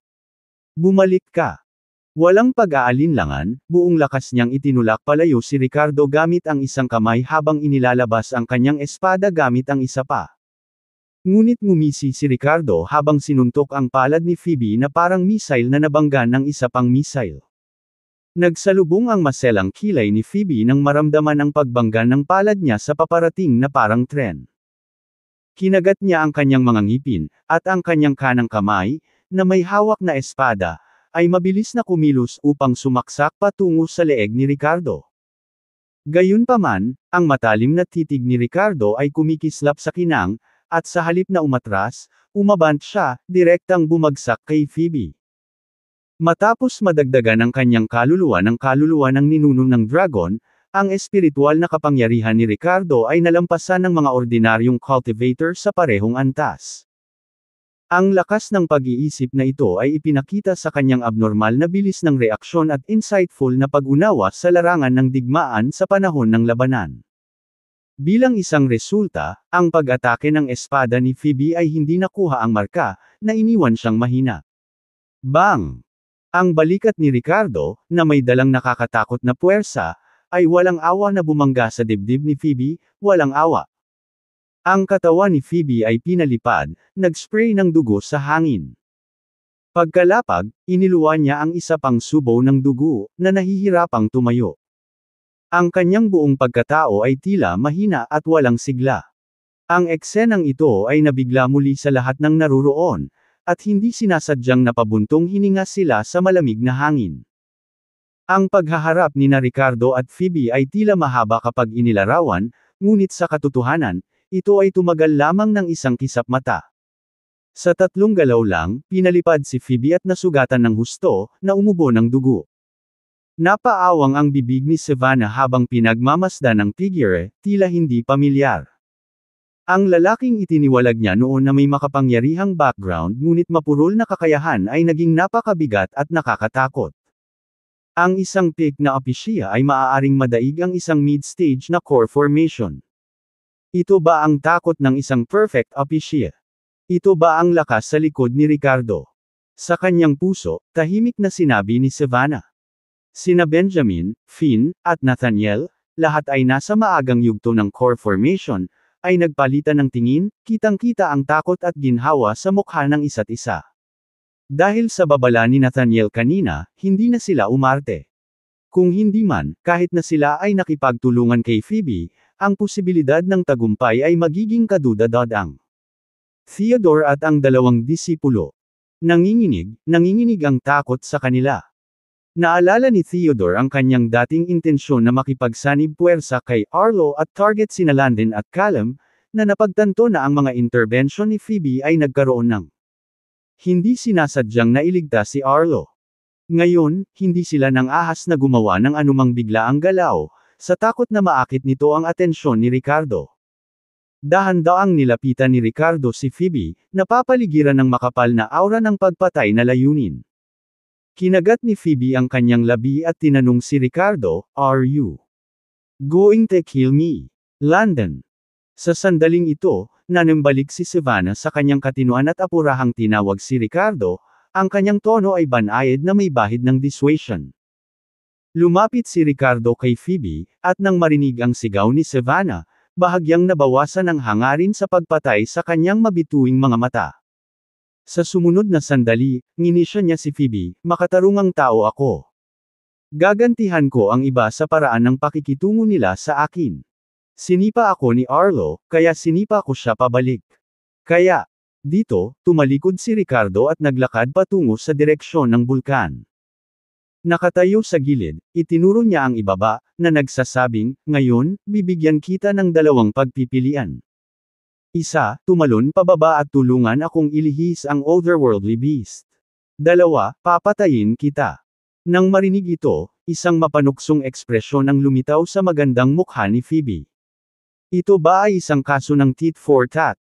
Speaker 1: Bumalik ka. Walang pag-aalinlangan, buong lakas niyang itinulak palayo si Ricardo gamit ang isang kamay habang inilalabas ang kanyang espada gamit ang isa pa. Ngunit ngumisi si Ricardo habang sinuntok ang palad ni Phoebe na parang missile na nabangga ng isa pang missile. Nagsalubong ang maselang kilay ni Phoebe nang maramdaman ang pagbangga ng palad niya sa paparating na parang tren. Kinagat niya ang kanyang mga ngipin, at ang kanyang kanang kamay, na may hawak na espada, ay mabilis na kumilos upang sumaksak patungo sa leeg ni Ricardo. Gayunpaman, ang matalim na titig ni Ricardo ay kumikislap sa kinang, at sa halip na umatras, umabant siya, direktang bumagsak kay Phoebe. Matapos madagdagan ang kanyang kaluluwa ng ninuno ng dragon, ang espiritual na kapangyarihan ni Ricardo ay nalampasan ng mga ordinaryong cultivator sa parehong antas. Ang lakas ng pag-iisip na ito ay ipinakita sa kanyang abnormal na bilis ng reaksyon at insightful na pag-unawa sa larangan ng digmaan sa panahon ng labanan. Bilang isang resulta, ang pag-atake ng espada ni Phoebe ay hindi nakuha ang marka, na iniwan siyang mahina. Bang! Ang balikat ni Ricardo, na may dalang nakakatakot na puwersa, ay walang awa na bumangga sa dibdib ni Phoebe, walang awa. Ang katawan ni Phoebe ay pinalipad, nag-spray ng dugo sa hangin. Pagkalapag, iniluwa niya ang isa pang subo ng dugo, na nahihirapang tumayo. Ang kanyang buong pagkatao ay tila mahina at walang sigla. Ang eksenang ito ay nabigla muli sa lahat ng naruroon, at hindi sinasadyang napabuntong hininga sila sa malamig na hangin. Ang paghaharap ni Ricardo at Phoebe ay tila mahaba kapag inilarawan, ngunit sa katotohanan, ito ay tumagal lamang ng isang kisap mata. Sa 3 galaw lang, pinalipad si Phoebe at nasugatan ng husto, na umubo ng dugo. Napaawang ang bibig ni Savannah habang pinagmamasdan ng figure, tila hindi pamilyar. Ang lalaking itiniwalag niya noon na may makapangyarihang background ngunit mapurol na kakayahan ay naging napakabigat at nakakatakot. Ang isang peak na opisya ay maaaring madaig ang isang mid-stage na core formation. Ito ba ang takot ng isang perfect opisya? Ito ba ang lakas sa likod ni Ricardo? Sa kanyang puso, tahimik na sinabi ni Savannah. Sina Benjamin, Finn, at Nathaniel, lahat ay nasa maagang yugto ng core formation, ay nagpalitan ng tingin, kitang-kita ang takot at ginhawa sa mukha ng isa't isa. Dahil sa babala ni Nathaniel kanina, hindi na sila umarte. Kung hindi man, kahit na sila ay nakipagtulungan kay Phoebe, ang posibilidad ng tagumpay ay magiging kaduda-dadang. Theodore at ang 2 disipulo. Nanginginig ang takot sa kanila. Naalala ni Theodore ang kanyang dating intensyon na makipagsanib puwersa kay Arlo at target sina Landon at Callum, na napagtanto na ang mga intervention ni Phoebe ay nagkaroon ng hindi sinasadyang nailigtas si Arlo. Ngayon, hindi sila nang ahas na gumawa ng anumang biglaang galaw, sa takot na maakit nito ang atensyon ni Ricardo. Dahan-daang nilapitan ni Ricardo si Phoebe, napapaligiran ng makapal na aura ng pagpatay na layunin. Kinagat ni Phoebe ang kanyang labi at tinanong si Ricardo, "Are you going to kill me, Landon?" Sa sandaling ito, nanambalik si Savannah sa kanyang katinuan at apurahang tinawag si Ricardo, ang kanyang tono ay banayad na may bahid ng dissuasion. Lumapit si Ricardo kay Phoebe, at nang marinig ang sigaw ni Savannah, bahagyang nabawasan ang hangarin sa pagpatay sa kanyang mabituing mga mata. Sa sumunod na sandali, nginisya niya si Phoebe, makatarungang tao ako. Gagantihan ko ang iba sa paraan ng pakikitungo nila sa akin. Sinipa ako ni Arlo, kaya sinipa ko siya pabalik. Kaya, dito, tumalikod si Ricardo at naglakad patungo sa direksyon ng bulkan. Nakatayo sa gilid, itinuro niya ang ibaba, na nagsasabing, ngayon, bibigyan kita ng dalawang pagpipilian. Isa, tumalon pababa at tulungan akong ilihis ang otherworldly beast. Dalawa, papatayin kita. Nang marinig ito, isang mapanuksong ekspresyon ang lumitaw sa magandang mukha ni Phoebe. Ito ba ay isang kaso ng tit for tat?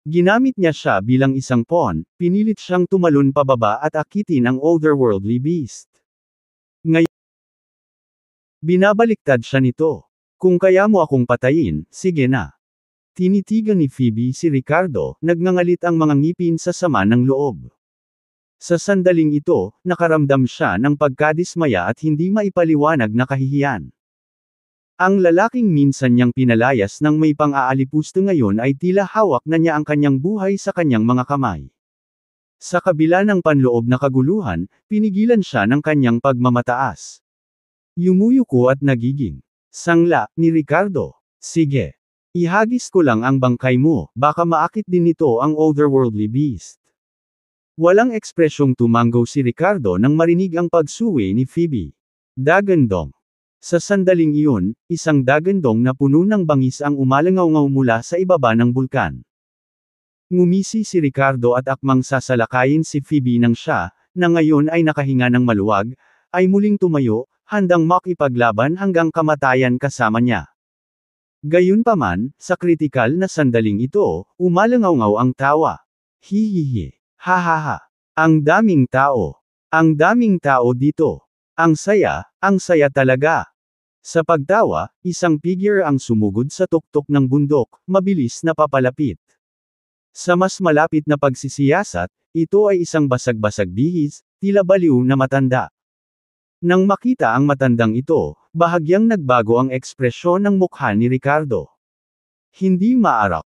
Speaker 1: Ginamit niya siya bilang isang pawn, pinilit siyang tumalon pababa at akitin ang otherworldly beast. Ngayon, binabaliktad siya nito. Kung kaya mo akong patayin, sige na. Tinitigan ni Phoebe si Ricardo, nagngangalit ang mga ngipin sa sama ng loob. Sa sandaling ito, nakaramdam siya ng pagkadismaya at hindi maipaliwanag na kahihiyan. Ang lalaking minsan niyang pinalayas ng may pang-aalipusto ngayon ay tila hawak na niya ang kanyang buhay sa kanyang mga kamay. Sa kabila ng panloob na kaguluhan, pinigilan siya ng kanyang pagmamataas. Yumuyuko at nagiging sangla ni Ricardo. Sige. Ihagis ko lang ang bangkay mo, baka maakit din nito ang otherworldly beast. Walang ekspresyong tumanggo si Ricardo nang marinig ang pagsuwi ni Phoebe. Dagandong. Sa sandaling iyon, isang dagandong na puno ng bangis ang umalangaw-ngaw mula sa ibaba ng bulkan. Ngumisi si Ricardo at akmang sasalakayin si Phoebe nang siya, na ngayon ay nakahinga ng maluwag, ay muling tumayo, handang makipaglaban hanggang kamatayan kasama niya. Gayunpaman, sa kritikal na sandaling ito, umalangaw-ngaw ang tawa. Hihihi. Hahaha. Ang daming tao. Ang daming tao dito. Ang saya talaga. Sa pagtawa, isang figure ang sumugod sa tuktok ng bundok, mabilis na papalapit. Sa mas malapit na pagsisiyasat, ito ay isang basag-basag bihis, tila baliw na matanda. Nang makita ang matandang ito, bahagyang nagbago ang ekspresyon ng mukha ni Ricardo. Hindi maarak.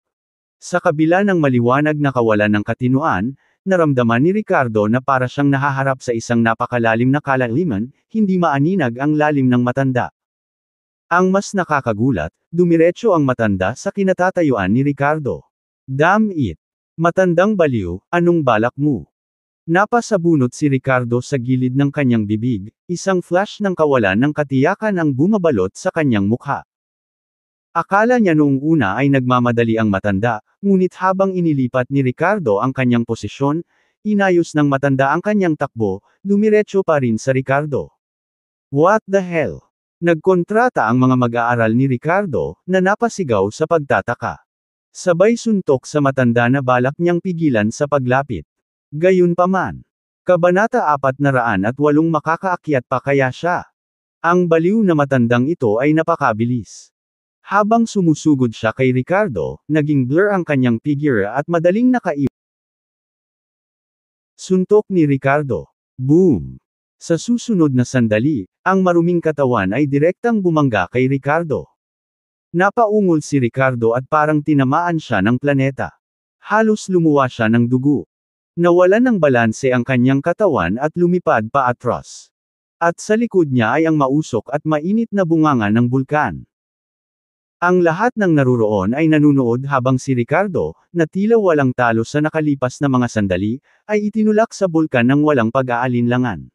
Speaker 1: Sa kabila ng maliwanag na kawalan ng katinuan, naramdaman ni Ricardo na para siyang nahaharap sa isang napakalalim na kalaliman, hindi maaninag ang lalim ng matanda. Ang mas nakakagulat, dumiretso ang matanda sa kinatatayuan ni Ricardo. Damn it! Matandang baliw, anong balak mo? Napasabunot si Ricardo sa gilid ng kanyang bibig, isang flash ng kawalan ng katiyakan ang bumabalot sa kanyang mukha. Akala niya noong una ay nagmamadali ang matanda, ngunit habang inilipat ni Ricardo ang kanyang posisyon, inayos ng matanda ang kanyang takbo, dumiretso pa rin sa Ricardo. What the hell? Nagkontrata ang mga mag-aaral ni Ricardo, na napasigaw sa pagtataka. Sabay suntok sa matanda na balak niyang pigilan sa paglapit. Gayunpaman. Kabanata 408 makakaakyat pa kaya siya. Ang baliw na matandang ito ay napakabilis. Habang sumusugod siya kay Ricardo, naging blur ang kanyang figure at madaling nakaiwas. Suntok ni Ricardo. Boom! Sa susunod na sandali, ang maruming katawan ay direktang bumangga kay Ricardo. Napaungol si Ricardo at parang tinamaan siya ng planeta. Halos lumuwa siya ng dugo. Nawalan ng balanse ang kanyang katawan at lumipad pa atras. At sa likod niya ay ang mausok at mainit na bunganga ng bulkan. Ang lahat ng naruroon ay nanunood habang si Ricardo, na tila walang talo sa nakalipas na mga sandali, ay itinulak sa bulkan ng walang pag-aalinlangan.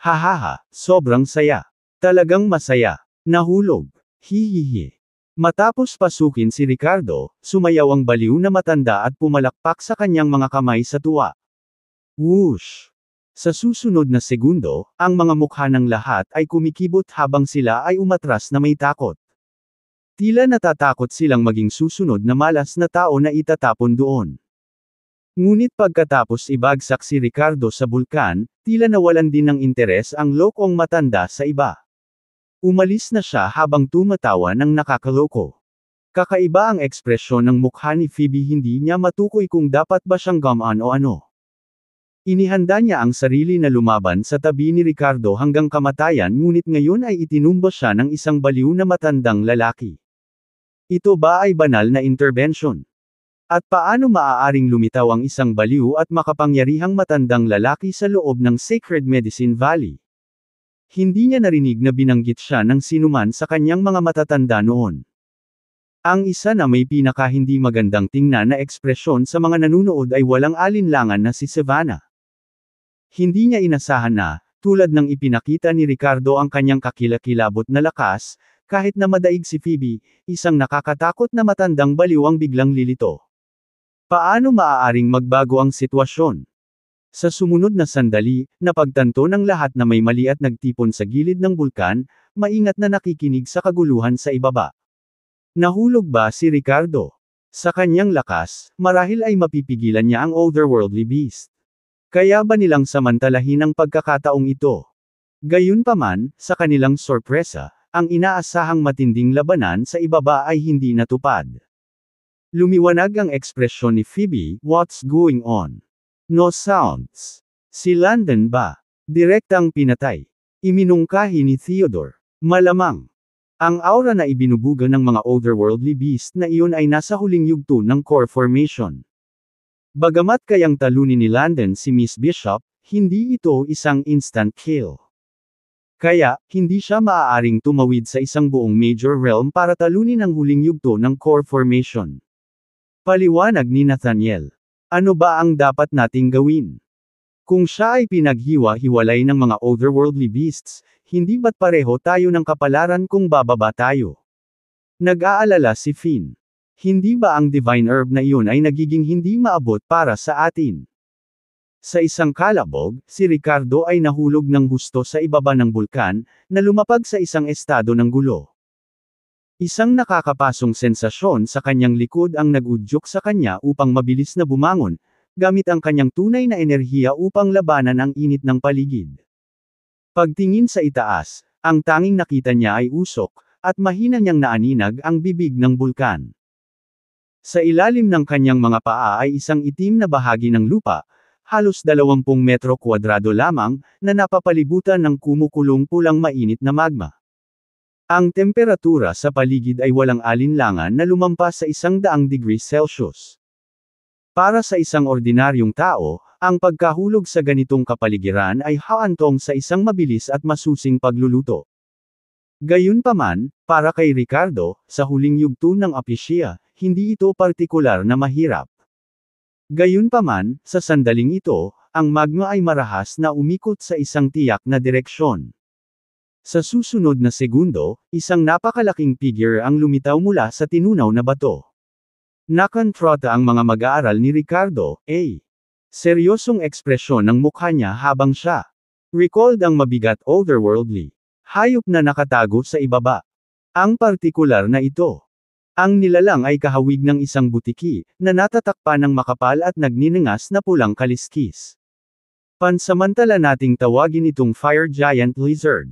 Speaker 1: Hahaha, sobrang saya. Talagang masaya. Nahulog. Hihihi. Matapos pasukin si Ricardo, sumayaw ang baliw na matanda at pumalakpak sa kanyang mga kamay sa tuwa. Whoosh! Sa susunod na segundo, ang mga mukha ng lahat ay kumikibot habang sila ay umatras na may takot. Tila natatakot silang maging susunod na malas na tao na itatapon doon. Ngunit pagkatapos ibagsak si Ricardo sa bulkan, tila nawalan din ng interes ang lokong matanda sa iba. Umalis na siya habang tumatawa ng nakakaloko. Kakaiba ang ekspresyon ng mukha ni Phoebe, hindi niya matukoy kung dapat ba siyang gamaan o ano. Inihanda niya ang sarili na lumaban sa tabi ni Ricardo hanggang kamatayan, ngunit ngayon ay itinumba siya ng isang baliw na matandang lalaki. Ito ba ay banal na intervention? At paano maaaring lumitaw ang isang baliw at makapangyarihang matandang lalaki sa loob ng Sacred Medicine Valley? Hindi niya narinig na binanggit siya ng sinuman sa kanyang mga matatanda noon. Ang isa na may pinaka hindi magandang tingnan na ekspresyon sa mga nanunood ay walang alinlangan na si Savannah. Hindi niya inasahan na, tulad ng ipinakita ni Ricardo ang kanyang kakilakilabot na lakas, kahit na madaig si Phoebe, isang nakakatakot na matandang baliw ang biglang lilito. Paano maaaring magbago ang sitwasyon? Sa sumunod na sandali, napagtanto ng lahat na may mali at nagtipon sa gilid ng bulkan, maingat na nakikinig sa kaguluhan sa ibaba. Nahulog ba si Ricardo? Sa kanyang lakas, marahil ay mapipigilan niya ang otherworldly beast. Kaya ba nilang samantalahin ang pagkakataong ito? Gayunpaman, sa kanilang sorpresa, ang inaasahang matinding labanan sa ibaba ay hindi natupad. Lumiwanag ang ekspresyon ni Phoebe, "What's going on? No sounds. Si Landon ba? Direktang pinatay." Iminungkahi ni Theodore. Malamang. Ang aura na ibinubuga ng mga otherworldly beast na iyon ay nasa huling yugto ng core formation. Bagamat kayang talunin ni Landon si Miss Bishop, hindi ito isang instant kill. Kaya, hindi siya maaaring tumawid sa isang buong major realm para talunin ang huling yugto ng core formation. Paliwanag ni Nathaniel. Ano ba ang dapat nating gawin? Kung siya ay pinaghiwa-hiwalay ng mga otherworldly beasts, hindi ba't pareho tayo ng kapalaran kung bababa tayo? Nag-aalala si Finn. Hindi ba ang divine herb na iyon ay nagiging hindi maabot para sa atin? Sa isang kalabog, si Ricardo ay nahulog ng husto sa ibaba ng bulkan, na lumapag sa isang estado ng gulo. Isang nakakapasong sensasyon sa kanyang likod ang nag-udyok sa kanya upang mabilis na bumangon, gamit ang kanyang tunay na enerhiya upang labanan ang init ng paligid. Pagtingin sa itaas, ang tanging nakita niya ay usok, at mahina niyang naaninag ang bibig ng bulkan. Sa ilalim ng kanyang mga paa ay isang itim na bahagi ng lupa, halos 20 metro kwadrado lamang, na napapalibutan ng kumukulong pulang mainit na magma. Ang temperatura sa paligid ay walang alinlangan na lumampas sa 100 degrees Celsius. Para sa isang ordinaryong tao, ang pagkahulog sa ganitong kapaligiran ay haantong sa isang mabilis at masusing pagluluto. Gayunpaman, para kay Ricardo, sa huling yugto ng Aplysia, hindi ito partikular na mahirap. Gayunpaman, sa sandaling ito, ang magma ay marahas na umikot sa isang tiyak na direksyon. Sa susunod na segundo, isang napakalaking figure ang lumitaw mula sa tinunaw na bato. Nakontrata ang mga mag-aaral ni Ricardo, seryosong ekspresyon ng mukha niya habang siya recalled ang mabigat otherworldly hayop na nakatago sa ibaba. Ang partikular na ito. Ang nilalang ay kahawig ng isang butiki, na natatakpan ng makapal at nagniningas na pulang kaliskis. Pansamantala nating tawagin itong Fire Giant Lizard.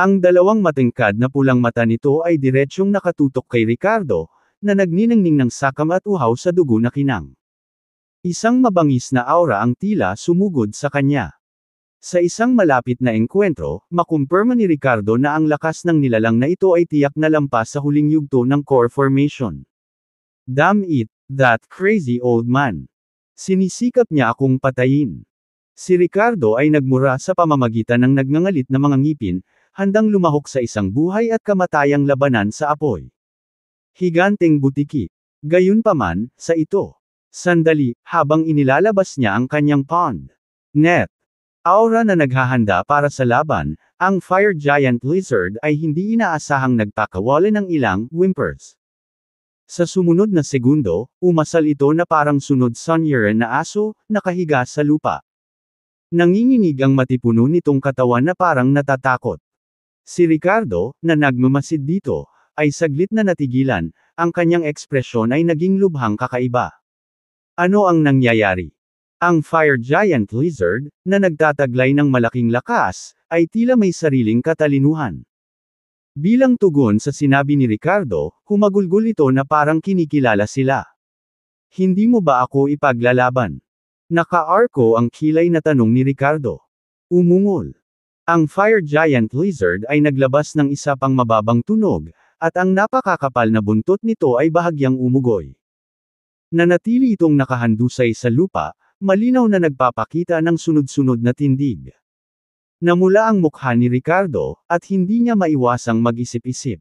Speaker 1: Ang dalawang matingkad na pulang mata nito ay diretsyong nakatutok kay Ricardo, na nagniningning ng sakam at uhaw sa dugo na kinang. Isang mabangis na aura ang tila sumugod sa kanya. Sa isang malapit na engkwentro, makumpirma ni Ricardo na ang lakas ng nilalang na ito ay tiyak na lampas sa huling yugto ng core formation. Damn it, that crazy old man. Sinisikap niya akong patayin. Si Ricardo ay nagmura sa pamamagitan ng nagngangalit na mga ngipin, handang lumahok sa isang buhay at kamatayang labanan sa apoy. Higanteng butiki. Gayunpaman, sa ito. Sandali, habang inilalabas niya ang kanyang pond. Net. Aura na naghahanda para sa laban, ang Fire Giant Lizard ay hindi inaasahang nagpakawala ng ilang whimpers. Sa sumunod na segundo, umasal ito na parang sunod Sunyeran na aso, nakahiga sa lupa. Nanginginig ang matipuno nitong katawan na parang natatakot. Si Ricardo, na nagmamasid dito, ay saglit na natigilan, ang kanyang ekspresyon ay naging lubhang kakaiba. Ano ang nangyayari? Ang Fire Giant Lizard, na nagtataglay ng malaking lakas, ay tila may sariling katalinuhan. Bilang tugon sa sinabi ni Ricardo, humagulgol ito na parang kinikilala sila. Hindi mo ba ako ipaglalaban? Naka-arko ang kilay na tanong ni Ricardo. Umungol. Ang Fire Giant Lizard ay naglabas ng isa pang mababang tunog, at ang napakakapal na buntot nito ay bahagyang umugoy. Nanatili itong nakahandusay sa lupa, malinaw na nagpapakita ng sunod-sunod na tindig. Namula ang mukha ni Ricardo, at hindi niya maiwasang mag-isip-isip.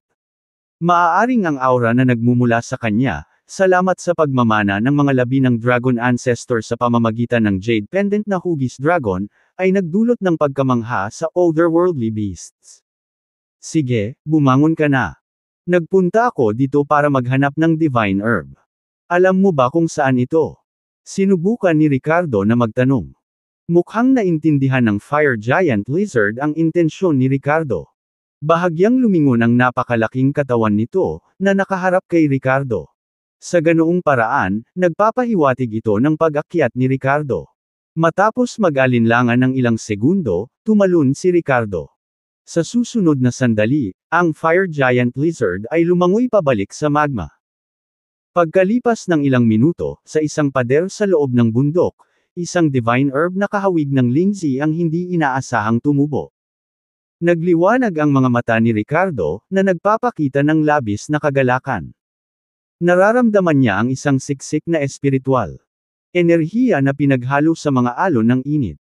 Speaker 1: Maaaring ang aura na nagmumula sa kanya, salamat sa pagmamana ng mga labi ng Dragon Ancestor sa pamamagitan ng Jade Pendant na Hugis Dragon, ay nagdulot ng pagkamangha sa otherworldly beasts. Sige, bumangon ka na. Nagpunta ako dito para maghanap ng Divine Herb. Alam mo ba kung saan ito? Sinubukan ni Ricardo na magtanong. Mukhang naintindihan ng Fire Giant Lizard ang intensyon ni Ricardo. Bahagyang lumingon ang napakalaking katawan nito, na nakaharap kay Ricardo. Sa ganoong paraan, nagpapahiwatig ito ng pag-akyat ni Ricardo. Matapos mag-alinlangan ng ilang segundo, tumalon si Ricardo. Sa susunod na sandali, ang Fire Giant Lizard ay lumangoy pabalik sa magma. Pagkalipas ng ilang minuto, sa isang pader sa loob ng bundok, isang Divine Herb na kahawig ng Lingzi ang hindi inaasahang tumubo. Nagliwanag ang mga mata ni Ricardo, na nagpapakita ng labis na kagalakan. Nararamdaman niya ang isang siksik na espiritual. Enerhiya na pinaghalo sa mga alon ng init.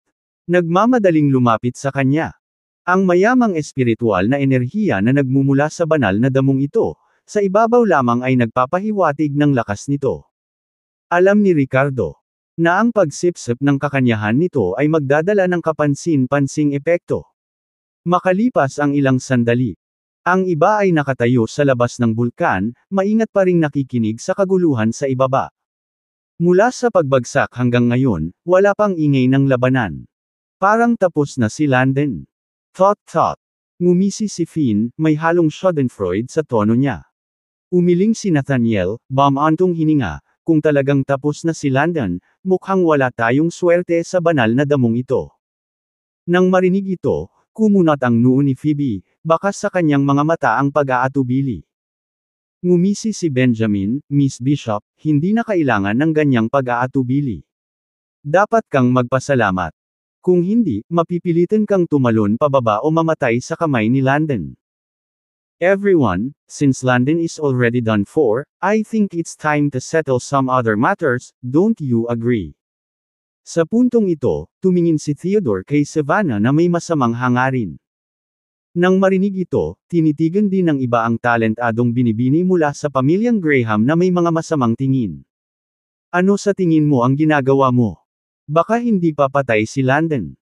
Speaker 1: Nagmamadaling lumapit sa kanya. Ang mayamang espiritual na enerhiya na nagmumula sa banal na damong ito, sa ibabaw lamang ay nagpapahiwatig ng lakas nito. Alam ni Ricardo, na ang pagsipsip ng kakanyahan nito ay magdadala ng kapansin-pansing epekto. Makalipas ang ilang sandali, ang iba ay nakatayo sa labas ng bulkan, maingat pa ring nakikinig sa kaguluhan sa ibaba. Mula sa pagbagsak hanggang ngayon, wala pang ingay ng labanan. Parang tapos na si Landon. Thought. Ngumisi si Finn, may halong schadenfreude sa tono niya. Umiling si Nathaniel, bumantong hininga. Kung talagang tapos na si Landon, mukhang wala tayong swerte sa banal na damong ito. Nang marinig ito, kumunat ang noo ni Phoebe, baka sa kanyang mga mata ang pag-aatubili. Ngumisi si Benjamin, Miss Bishop, hindi na kailangan ng ganyang pag-aatubili. Dapat kang magpasalamat. Kung hindi, mapipilitan kang tumalon pababa o mamatay sa kamay ni Landon. Everyone, since Landon is already done for, I think it's time to settle some other matters, don't you agree? Sa puntong ito, tumingin si Theodore kay Savannah na may masamang hangarin. Nang marinig ito, tinitigan din ng iba ang talentadong binibini mula sa pamilyang Graham na may mga masamang tingin. Ano sa tingin mo ang ginagawa mo? Baka hindi papatay si Landon.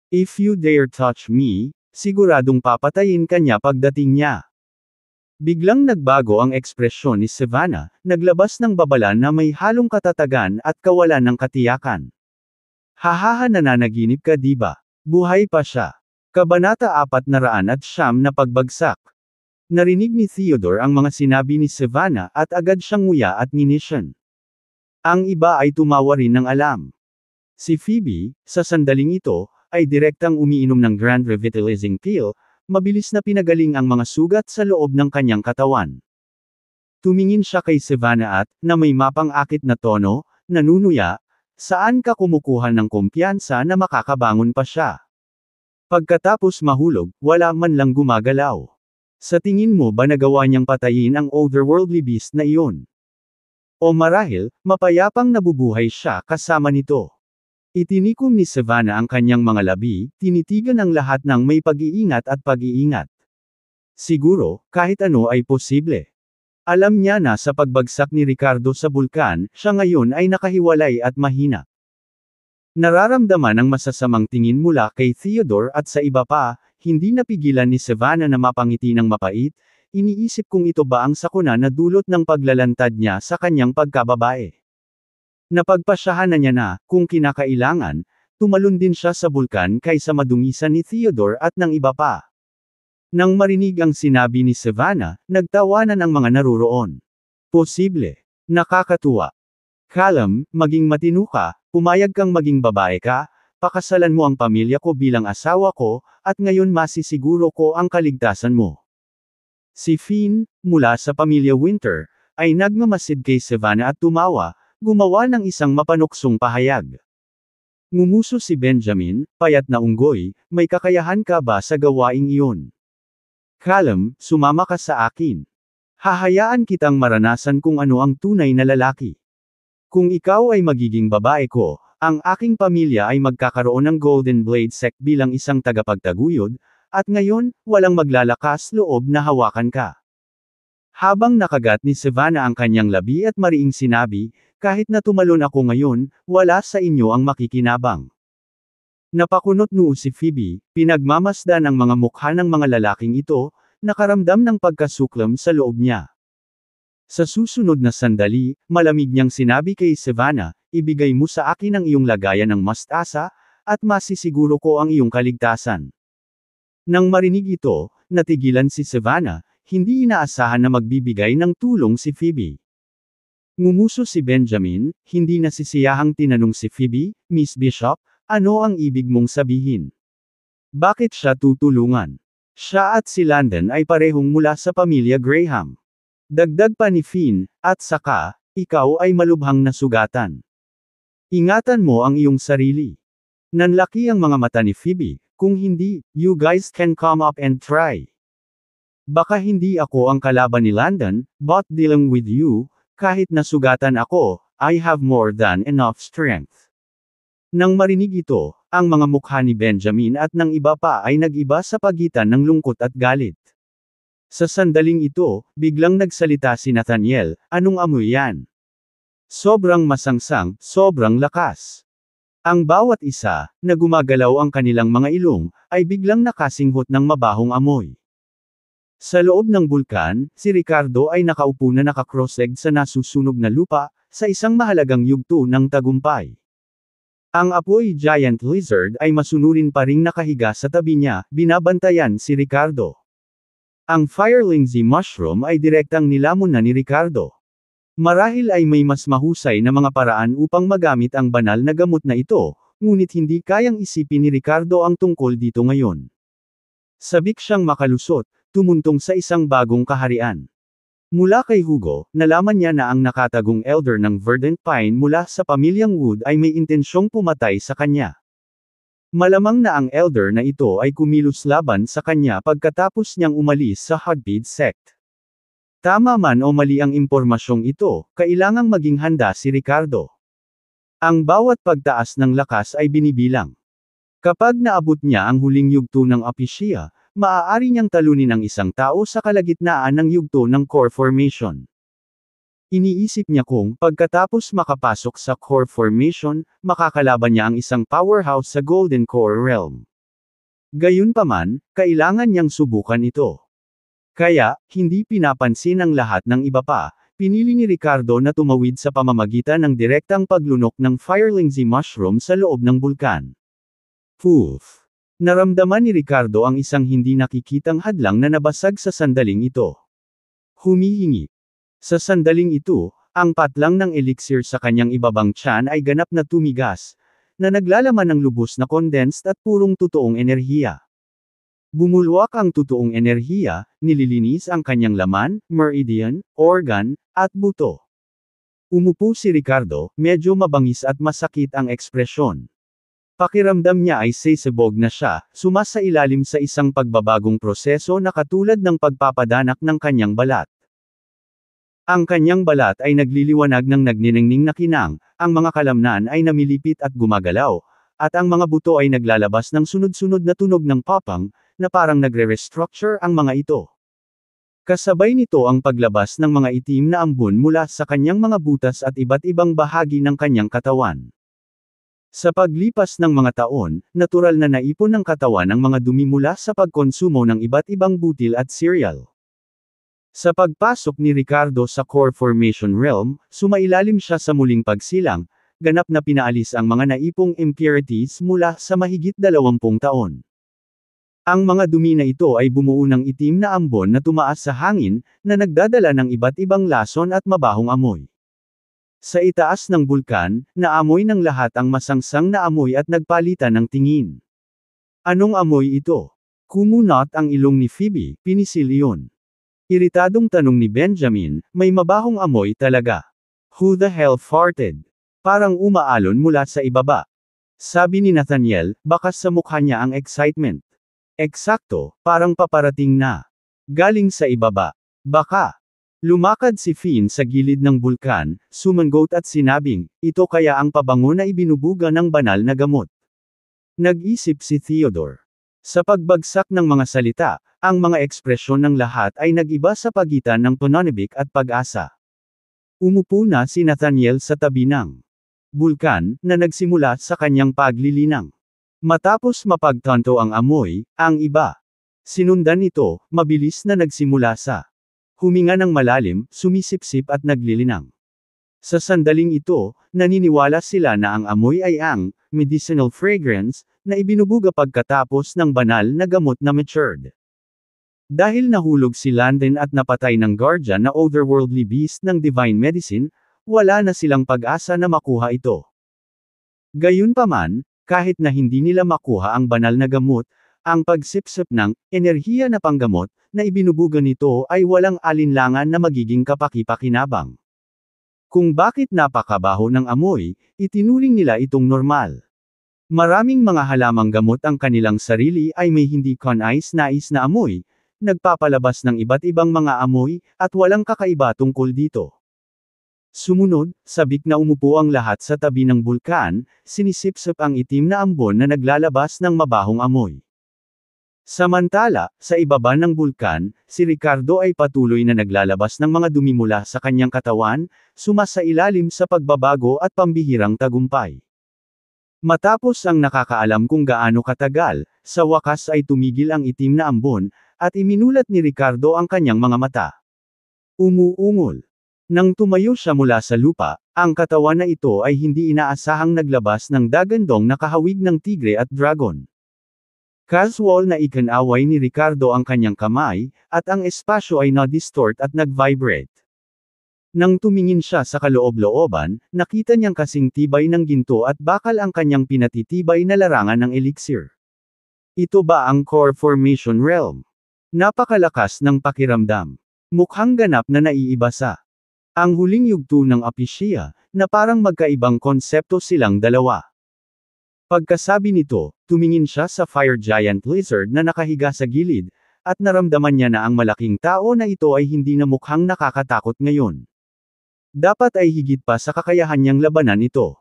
Speaker 1: If you dare touch me, siguradong papatayin kanya pagdating niya. Biglang nagbago ang ekspresyon ni Savannah, naglabas ng babala na may halong katatagan at kawalan ng katiyakan. Hahaha, nananaginip ka diba? Buhay pa siya. Kabanata 409 na pagbagsak. Narinig ni Theodore ang mga sinabi ni Savannah at agad siyang nguya at ninisyon. Ang iba ay tumawa rin ng alam. Si Phoebe, sa sandaling ito, ay direktang umiinom ng Grand Revitalizing Pill, mabilis na pinagaling ang mga sugat sa loob ng kanyang katawan. Tumingin siya kay Savannah at, na may mapang-akit na tono, nanunuya, saan ka kumukuha ng kumpiyansa na makakabangon pa siya? Pagkatapos mahulog, wala man lang gumagalaw. Sa tingin mo ba nagawa niyang patayin ang otherworldly beast na iyon? O marahil, mapayapang nabubuhay siya kasama nito? Itinikom ni Savannah ang kanyang mga labi, tinitigan ang lahat ng may pag-iingat at pag-iingat. Siguro, kahit ano ay posible. Alam niya na sa pagbagsak ni Ricardo sa bulkan, siya ngayon ay nakahiwalay at mahina. Nararamdaman ang masasamang tingin mula kay Theodore at sa iba pa, hindi napigilan ni Savannah na mapangiti ng mapait, iniisip kung ito ba ang sakuna na dulot ng paglalantad niya sa kanyang pagkababae. Napagpasyahan na niya na, kung kinakailangan, tumalon din siya sa bulkan kaysa madungisan ni Theodore at ng iba pa. Nang marinig ang sinabi ni Savannah, nagtawanan ang mga naruroon. Posible. Nakakatuwa. Callum, maging matino ka, pumayag kang maging babae ka, pakasalan mo ang pamilya ko bilang asawa ko, at ngayon masisiguro ko ang kaligtasan mo. Si Finn, mula sa pamilya Winter, ay nagmamasid kay Savannah at tumawa, gumawa ng isang mapanuksong pahayag. Ngumuso si Benjamin, payat na unggoy, may kakayahan ka ba sa gawaing iyon? Callum, sumama ka sa akin. Hahayaan kitang maranasan kung ano ang tunay na lalaki. Kung ikaw ay magiging babae ko, ang aking pamilya ay magkakaroon ng Golden Blade Sect bilang isang tagapagtaguyod, at ngayon, walang maglalakas loob na hawakan ka. Habang nakagat ni Savannah ang kanyang labi at mariing sinabi, kahit na tumalon ako ngayon, wala sa inyo ang makikinabang. Napakunot noo si Phoebe, pinagmamasdan ang mga mukha ng mga lalaking ito, nakaramdam ng pagkasuklam sa loob niya. Sa susunod na sandali, malamig niyang sinabi kay Savannah, ibigay mo sa akin ang iyong lagayan ng mastasa, at masisiguro ko ang iyong kaligtasan. Nang marinig ito, natigilan si Savannah, hindi inaasahan na magbibigay ng tulong si Phoebe. Ngumuso si Benjamin, hindi nasisiyahang tinanong si Phoebe, Miss Bishop, ano ang ibig mong sabihin? Bakit siya tutulungan? Siya at si Landon ay parehong mula sa pamilya Graham. Dagdag pa ni Finn, at saka, ikaw ay malubhang nasugatan. Ingatan mo ang iyong sarili. Nanlaki ang mga mata ni Phoebe, kung hindi, you guys can come up and try. Baka hindi ako ang kalaban ni Landon, but dealing with you, kahit nasugatan ako, I have more than enough strength. Nang marinig ito, ang mga mukha ni Benjamin at ng iba pa ay nag-iba sa pagitan ng lungkot at galit. Sa sandaling ito, biglang nagsalita si Nathaniel, anong amoy yan? Sobrang masangsang, sobrang lakas. Ang bawat isa, na gumagalaw ang kanilang mga ilong, ay biglang nakasinghot ng mabahong amoy. Sa loob ng bulkan, si Ricardo ay nakaupo na nakakrosslegged sa nasusunog na lupa, sa isang mahalagang yugto ng tagumpay. Ang apoy giant lizard ay masunurin pa ring nakahiga sa tabi niya, binabantayan si Ricardo. Ang Firelingzy mushroom ay direktang nilamon na ni Ricardo. Marahil ay may mas mahusay na mga paraan upang magamit ang banal na gamot na ito, ngunit hindi kayang isipin ni Ricardo ang tungkol dito ngayon. Sabik siyang makalusot, tumuntong sa isang bagong kaharian. Mula kay Hugo, nalaman niya na ang nakatagong elder ng Verdant Pine mula sa pamilyang Wood ay may intensyong pumatay sa kanya. Malamang na ang elder na ito ay kumilos laban sa kanya pagkatapos niyang umalis sa Hudbid Sect. Tama man o mali ang impormasyong ito, kailangang maging handa si Ricardo. Ang bawat pagtaas ng lakas ay binibilang. Kapag naabot niya ang huling yugto ng Apishia, maaari niyang talunin ang isang tao sa kalagitnaan ng yugto ng core formation. Iniisip niya kung, pagkatapos makapasok sa core formation, makakalaban niya ang isang powerhouse sa Golden Core Realm. Gayunpaman, kailangan niyang subukan ito. Kaya, hindi pinapansin ang lahat ng iba pa, pinili ni Ricardo na tumawid sa pamamagitan ng direktang paglunok ng Firelingzy mushroom sa loob ng bulkan. Poof! Naramdaman ni Ricardo ang isang hindi nakikitang hadlang na nabasag sa sandaling ito. Humihingi. Sa sandaling ito, ang patlang ng elixir sa kanyang ibabang tiyan ay ganap na tumigas, na naglalaman ng lubos na condensed at purong totoong enerhiya. Bumulwak ang totoong enerhiya, nililinis ang kanyang laman, meridian, organ, at buto. Umupo si Ricardo, medyo mabangis at masakit ang ekspresyon. Pakiramdam niya ay sasabog na siya, sumasailalim sa isang pagbabagong proseso na katulad ng pagpapadanak ng kanyang balat. Ang kanyang balat ay nagliliwanag ng nagniningning na kinang, ang mga kalamnan ay namilipit at gumagalaw, at ang mga buto ay naglalabas ng sunod-sunod na tunog ng papang, na parang nagre-restructure ang mga ito. Kasabay nito ang paglabas ng mga itim na ambon mula sa kanyang mga butas at iba't ibang bahagi ng kanyang katawan. Sa paglipas ng mga taon, natural na naipon ng katawan ang mga dumi mula sa pagkonsumo ng iba't ibang butil at cereal. Sa pagpasok ni Ricardo sa core formation realm, sumailalim siya sa muling pagsilang, ganap na pinaalis ang mga naipong impurities mula sa mahigit 20 taon. Ang mga dumi na ito ay bumuo ng itim na ambon na tumaas sa hangin, na nagdadala ng iba't ibang lason at mabahong amoy. Sa itaas ng bulkan, naamoy ng lahat ang masangsang na amoy at nagpalitan ng tingin. Anong amoy ito? Kumunot ang ilong ni Phoebe, pinisil iyon. Iritadong tanong ni Benjamin, may mabahong amoy talaga. Who the hell farted? Parang umaalon mula sa ibaba. Sabi ni Nathaniel, bakas sa mukha niya ang excitement. Eksakto, parang paparating na. Galing sa ibaba. Baka. Lumakad si Finn sa gilid ng bulkan, sumangot at sinabing, ito kaya ang pabango na ibinubuga ng banal na gamot. Nag-isip si Theodore. Sa pagbagsak ng mga salita, ang mga ekspresyon ng lahat ay nag-iba sa pagitan ng pananabik at pag-asa. Umupo na si Nathaniel sa tabi ng bulkan, na nagsimula sa kanyang paglilinang. Matapos mapagtanto ang amoy, ang iba. Sinundan ito, mabilis na nagsimula sa huminga ng malalim, sumisipsip at naglilinang. Sa sandaling ito, naniniwala sila na ang amoy ay ang medicinal fragrance na ibinubuga pagkatapos ng banal na gamot na matured. Dahil nahulog si Landon at napatay ng guardian na otherworldly beast ng divine medicine, wala na silang pag-asa na makuha ito. Gayunpaman, kahit na hindi nila makuha ang banal na gamot, ang pagsipsip ng enerhiya na panggamot na ibinubuga nito ay walang alinlangan na magiging kapaki-pakinabang. Kung bakit napakabaho ng amoy, itinuring nila itong normal. Maraming mga halamang gamot ang kanilang sarili ay may hindi kanais-nais na amoy, nagpapalabas ng iba't ibang mga amoy, at walang kakaiba tungkol dito. Sumunod, sabik na umupo ang lahat sa tabi ng bulkan, sinisipsip ang itim na ambon na naglalabas ng mabahong amoy. Samantala, sa ibaba ng bulkan, si Ricardo ay patuloy na naglalabas ng mga dumi mula sa kanyang katawan, sumasailalim sa pagbabago at pambihirang tagumpay. Matapos ang nakakaalam kung gaano katagal, sa wakas ay tumigil ang itim na ambon, at iminulat ni Ricardo ang kanyang mga mata. Umuungol. Nang tumayo siya mula sa lupa, ang katawan na ito ay hindi inaasahang naglabas ng dagandong nakahawig ng tigre at dragon. Casual na ikinaway ni Ricardo ang kanyang kamay, at ang espasyo ay na-distort at nag-vibrate. Nang tumingin siya sa kaloob-looban, nakita niyang kasing tibay ng ginto at bakal ang kanyang pinatitibay na larangan ng elixir. Ito ba ang core formation realm? Napakalakas ng pakiramdam. Mukhang ganap na naiiba sa ang huling yugto ng Apishia, na parang magkaibang konsepto silang dalawa. Pagkasabi nito, tumingin siya sa fire giant lizard na nakahiga sa gilid, at naramdaman niya na ang malaking tao na ito ay hindi na mukhang nakakatakot ngayon. Dapat ay higit pa sa kakayahan niyang labanan ito.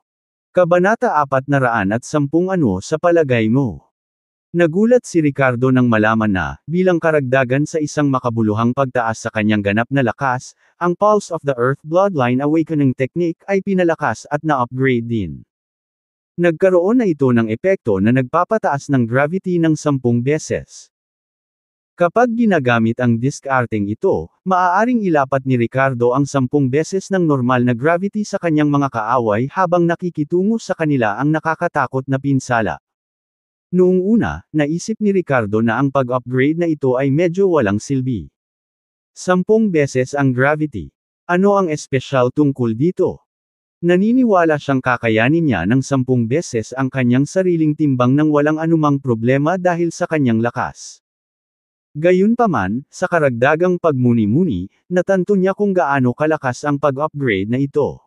Speaker 1: Kabanata 410 Ano sa palagay mo? Nagulat si Ricardo nang malaman na, bilang karagdagan sa isang makabuluhang pagtaas sa kanyang ganap na lakas, ang Pulse of the Earth Bloodline Awakening Technique ay pinalakas at na-upgrade din. Nagkaroon na ito ng epekto na nagpapataas ng gravity ng 10 beses. Kapag ginagamit ang discarting ito, maaaring ilapat ni Ricardo ang 10 beses ng normal na gravity sa kanyang mga kaaway habang nakikitungo sa kanila ang nakakatakot na pinsala. Noong una, naisip ni Ricardo na ang pag-upgrade na ito ay medyo walang silbi. 10 beses ang gravity. Ano ang espesyal tungkol dito? Naniniwala siyang kakayanin niya ng 10 beses ang kanyang sariling timbang nang walang anumang problema dahil sa kanyang lakas. Gayunpaman, sa karagdagang pagmuni-muni, natanto niya kung gaano kalakas ang pag-upgrade na ito.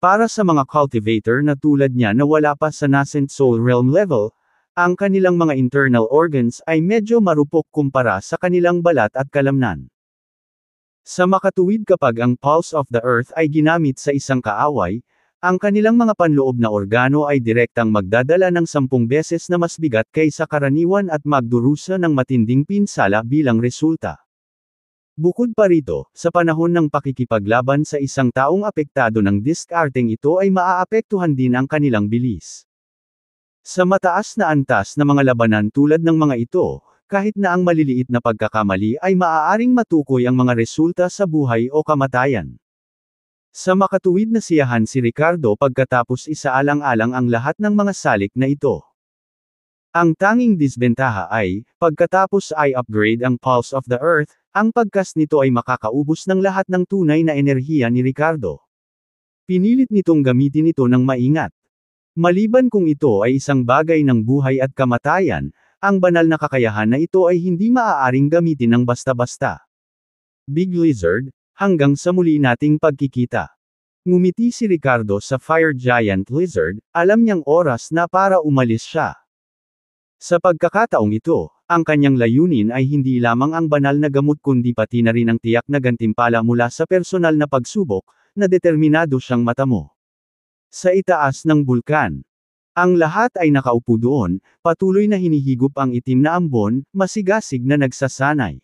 Speaker 1: Para sa mga cultivator na tulad niya na wala pa sa nascent soul realm level, ang kanilang mga internal organs ay medyo marupok kumpara sa kanilang balat at kalamnan. Sa makatuwid kapag ang Pulse of the Earth ay ginamit sa isang kaaway, ang kanilang mga panloob na organo ay direktang magdadala ng 10 beses na mas bigat kaysa karaniwan at magdurusa ng matinding pinsala bilang resulta. Bukod pa rito, sa panahon ng pakikipaglaban sa isang taong apektado ng discarting ito ay maaapektuhan din ang kanilang bilis. Sa mataas na antas na mga labanan tulad ng mga ito, kahit na ang maliliit na pagkakamali ay maaaring matukoy ang mga resulta sa buhay o kamatayan. Sa makatuwid na siyahan si Ricardo pagkatapos isaalang-alang ang lahat ng mga salik na ito. Ang tanging disbentaha ay, pagkatapos ay upgrade ang Pulse of the Earth, ang pagkas nito ay makakaubos ng lahat ng tunay na enerhiya ni Ricardo. Pinilit nitong gamitin ito ng maingat. Maliban kung ito ay isang bagay ng buhay at kamatayan, ang banal na kakayahan na ito ay hindi maaaring gamitin ng basta-basta. Big Lizard, hanggang sa muli nating pagkikita. Ngumiti si Ricardo sa Fire Giant Lizard, alam niyang oras na para umalis siya. Sa pagkakataong ito, ang kanyang layunin ay hindi lamang ang banal na gamot kundi pati na rin ang tiyak na gantimpala mula sa personal na pagsubok, na determinado siyang matamo. Sa itaas ng bulkan. Ang lahat ay nakaupo doon, patuloy na hinihigop ang itim na ambon, masigasig na nagsasanay.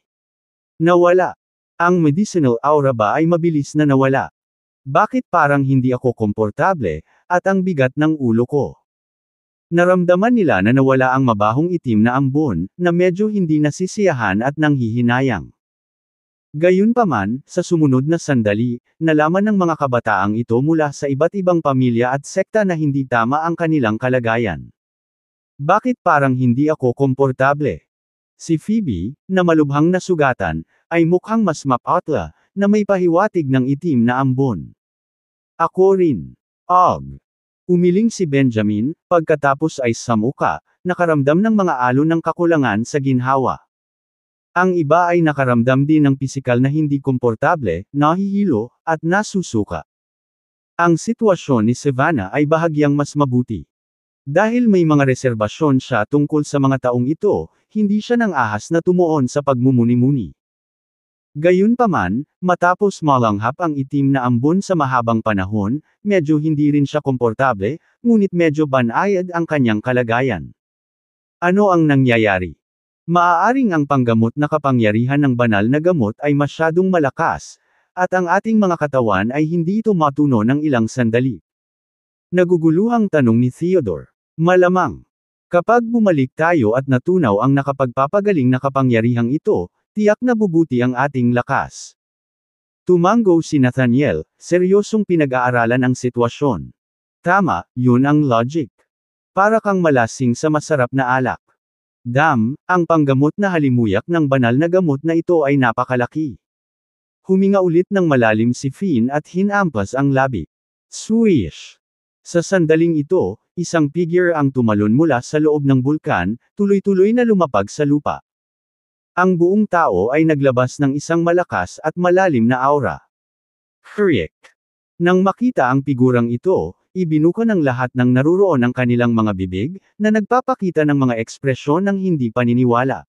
Speaker 1: Nawala. Ang medicinal aura ba ay mabilis na nawala? Bakit parang hindi ako komportable, at ang bigat ng ulo ko? Naramdaman nila na nawala ang mabahong itim na ambon, na medyo hindi nasisiyahan at nanghihinayang. Gayunpaman, sa sumunod na sandali, nalaman ng mga kabataang ito mula sa iba't ibang pamilya at sekta na hindi tama ang kanilang kalagayan. Bakit parang hindi ako komportable? Si Phoebe, na malubhang nasugatan, ay mukhang mas mapatla, na may pahiwatig ng itim na ambon. Ako rin. Og. Umiling si Benjamin, pagkatapos ay sa muka, nakaramdam ng mga alon ng kakulangan sa ginhawa. Ang iba ay nakaramdam din ng pisikal na hindi komportable, nahihilo, at nasusuka. Ang sitwasyon ni Savannah ay bahagyang mas mabuti. Dahil may mga reserbasyon siya tungkol sa mga taong ito, hindi siya nang ahas na tumuon sa pagmumuni-muni. Gayunpaman, matapos malanghap ang itim na ambon sa mahabang panahon, medyo hindi rin siya komportable, ngunit medyo banayad ang kanyang kalagayan. Ano ang nangyayari? Maaaring ang panggamot na kapangyarihan ng banal na gamot ay masyadong malakas, at ang ating mga katawan ay hindi ito matuno ng ilang sandali. Naguguluhang tanong ni Theodore. Malamang. Kapag bumalik tayo at natunaw ang nakapagpapagaling na kapangyarihang ito, tiyak na bubuti ang ating lakas. Tumango si Nathaniel, seryosong pinag-aaralan ang sitwasyon. Tama, yun ang logic. Para kang malasing sa masarap na alak. Ang panggamot na halimuyak ng banal na gamot na ito ay napakalaki. Huminga ulit ng malalim si Finn at hinampas ang labi. Swish! Sa sandaling ito, isang figure ang tumalon mula sa loob ng bulkan, tuloy-tuloy na lumapag sa lupa. Ang buong tao ay naglabas ng isang malakas at malalim na aura. Hriek! Nang makita ang figurang ito, ibinuka ng lahat ng naruroon ang kanilang mga bibig, na nagpapakita ng mga ekspresyon ng hindi paniniwala.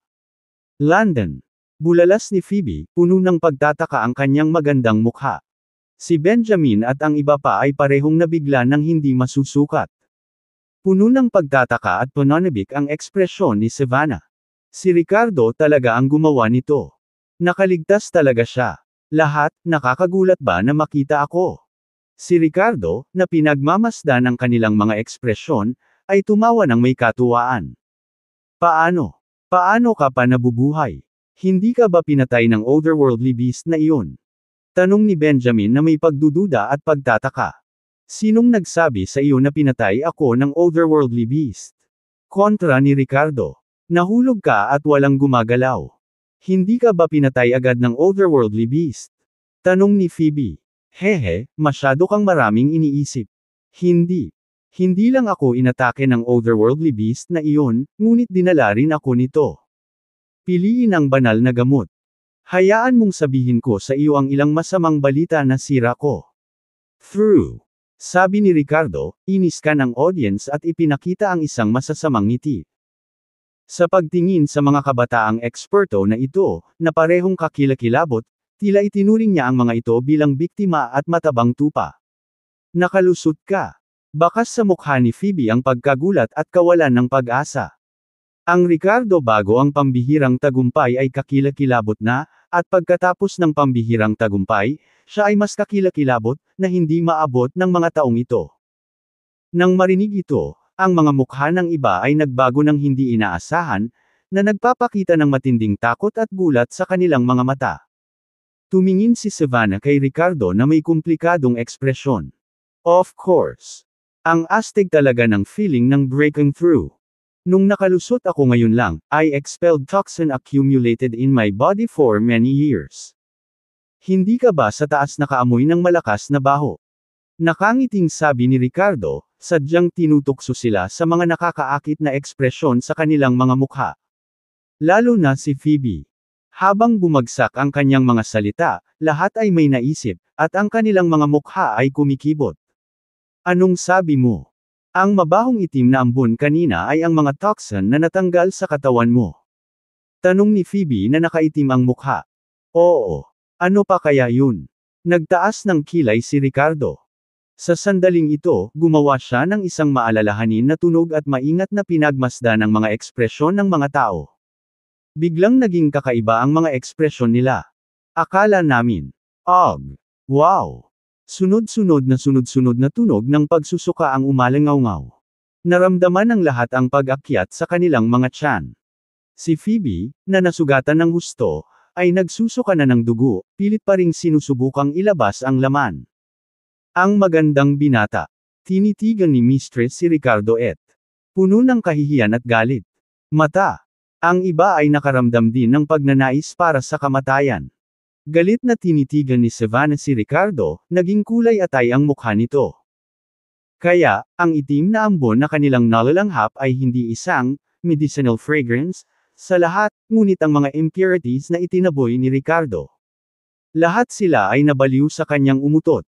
Speaker 1: London. Bulalas ni Phoebe, puno ng pagtataka ang kanyang magandang mukha. Si Benjamin at ang iba pa ay parehong nabigla ng hindi masusukat. Puno ng pagtataka at pananabik ang ekspresyon ni Savannah. Si Ricardo talaga ang gumawa nito. Nakaligtas talaga siya. Lahat, nakakagulat ba na makita ako? Si Ricardo, na pinagmamasdan ang kanilang mga ekspresyon, ay tumawa ng may katuwaan. Paano? Paano ka pa nabubuhay? Hindi ka ba pinatay ng otherworldly beast na iyon? Tanong ni Benjamin na may pagdududa at pagtataka. Sinong nagsabi sa iyo na pinatay ako ng otherworldly beast? Kontra ni Ricardo. Nahulog ka at walang gumagalaw. Hindi ka ba pinatay agad ng otherworldly beast? Tanong ni Phoebe. Hehe, masyado kang maraming iniisip. Hindi. Hindi lang ako inatake ng otherworldly beast na iyon, ngunit dinala rin ako nito. Piliin ang banal na gamot. Hayaan mong sabihin ko sa iyo ang ilang masamang balita na sira ko. Through. Sabi ni Ricardo, inis ka ng audience at ipinakita ang isang masasamang ngiti. Sa pagtingin sa mga kabataang eksperto na ito, na parehong kakilakilabot, tila itinuring niya ang mga ito bilang biktima at matabang tupa. Nakalusot ka. Bakas sa mukha ni Phoebe ang pagkagulat at kawalan ng pag-asa. Ang Ricardo bago ang pambihirang tagumpay ay kakilakilabot na, at pagkatapos ng pambihirang tagumpay, siya ay mas kakilakilabot, na hindi maabot ng mga taong ito. Nang marinig ito, ang mga mukha ng iba ay nagbago ng hindi inaasahan, na nagpapakita ng matinding takot at gulat sa kanilang mga mata. Tumingin si Savannah kay Ricardo na may komplikadong ekspresyon. Of course. Ang astig talaga ng feeling ng breaking through. Nung nakalusot ako ngayon lang, I expelled toxin accumulated in my body for many years. Hindi ka ba sa taas nakaamoy ng malakas na baho? Nakangiting sabi ni Ricardo, sadyang tinutokso sila sa mga nakakaakit na ekspresyon sa kanilang mga mukha. Lalo na si Phoebe. Habang bumagsak ang kanyang mga salita, lahat ay may naisip, at ang kanilang mga mukha ay kumikibot. Anong sabi mo? Ang mabahong itim na ambon kanina ay ang mga toxin na natanggal sa katawan mo. Tanong ni Phoebe na nakaitim ang mukha. Oo. Ano pa kaya yun? Nagtaas ng kilay si Ricardo. Sa sandaling ito, gumawa siya ng isang maalalahanin na tunog at maingat na pinagmasdan ng mga ekspresyon ng mga tao. Biglang naging kakaiba ang mga ekspresyon nila. Akala namin, wow! Sunod-sunod na tunog ng pagsusuka ang umalangaw-ngaw. Naramdaman ng lahat ang pag-akyat sa kanilang mga tiyan. Si Phoebe, na nasugatan ng husto, ay nagsusuka na ng dugo, pilit pa ring sinusubukang ilabas ang laman. Ang magandang binata. Tinitigan ni Mistress si Ricardo et. Puno ng kahihiyan at galit. Mata. Ang iba ay nakaramdam din ng pagnanais para sa kamatayan. Galit na tinitigan ni Savannah si Ricardo, naging kulay atay ang mukha nito. Kaya, ang itim na ambon na kanilang nalalanghap ay hindi isang medicinal fragrance sa lahat, ngunit ang mga impurities na itinaboy ni Ricardo. Lahat sila ay nabaliw sa kanyang umutot.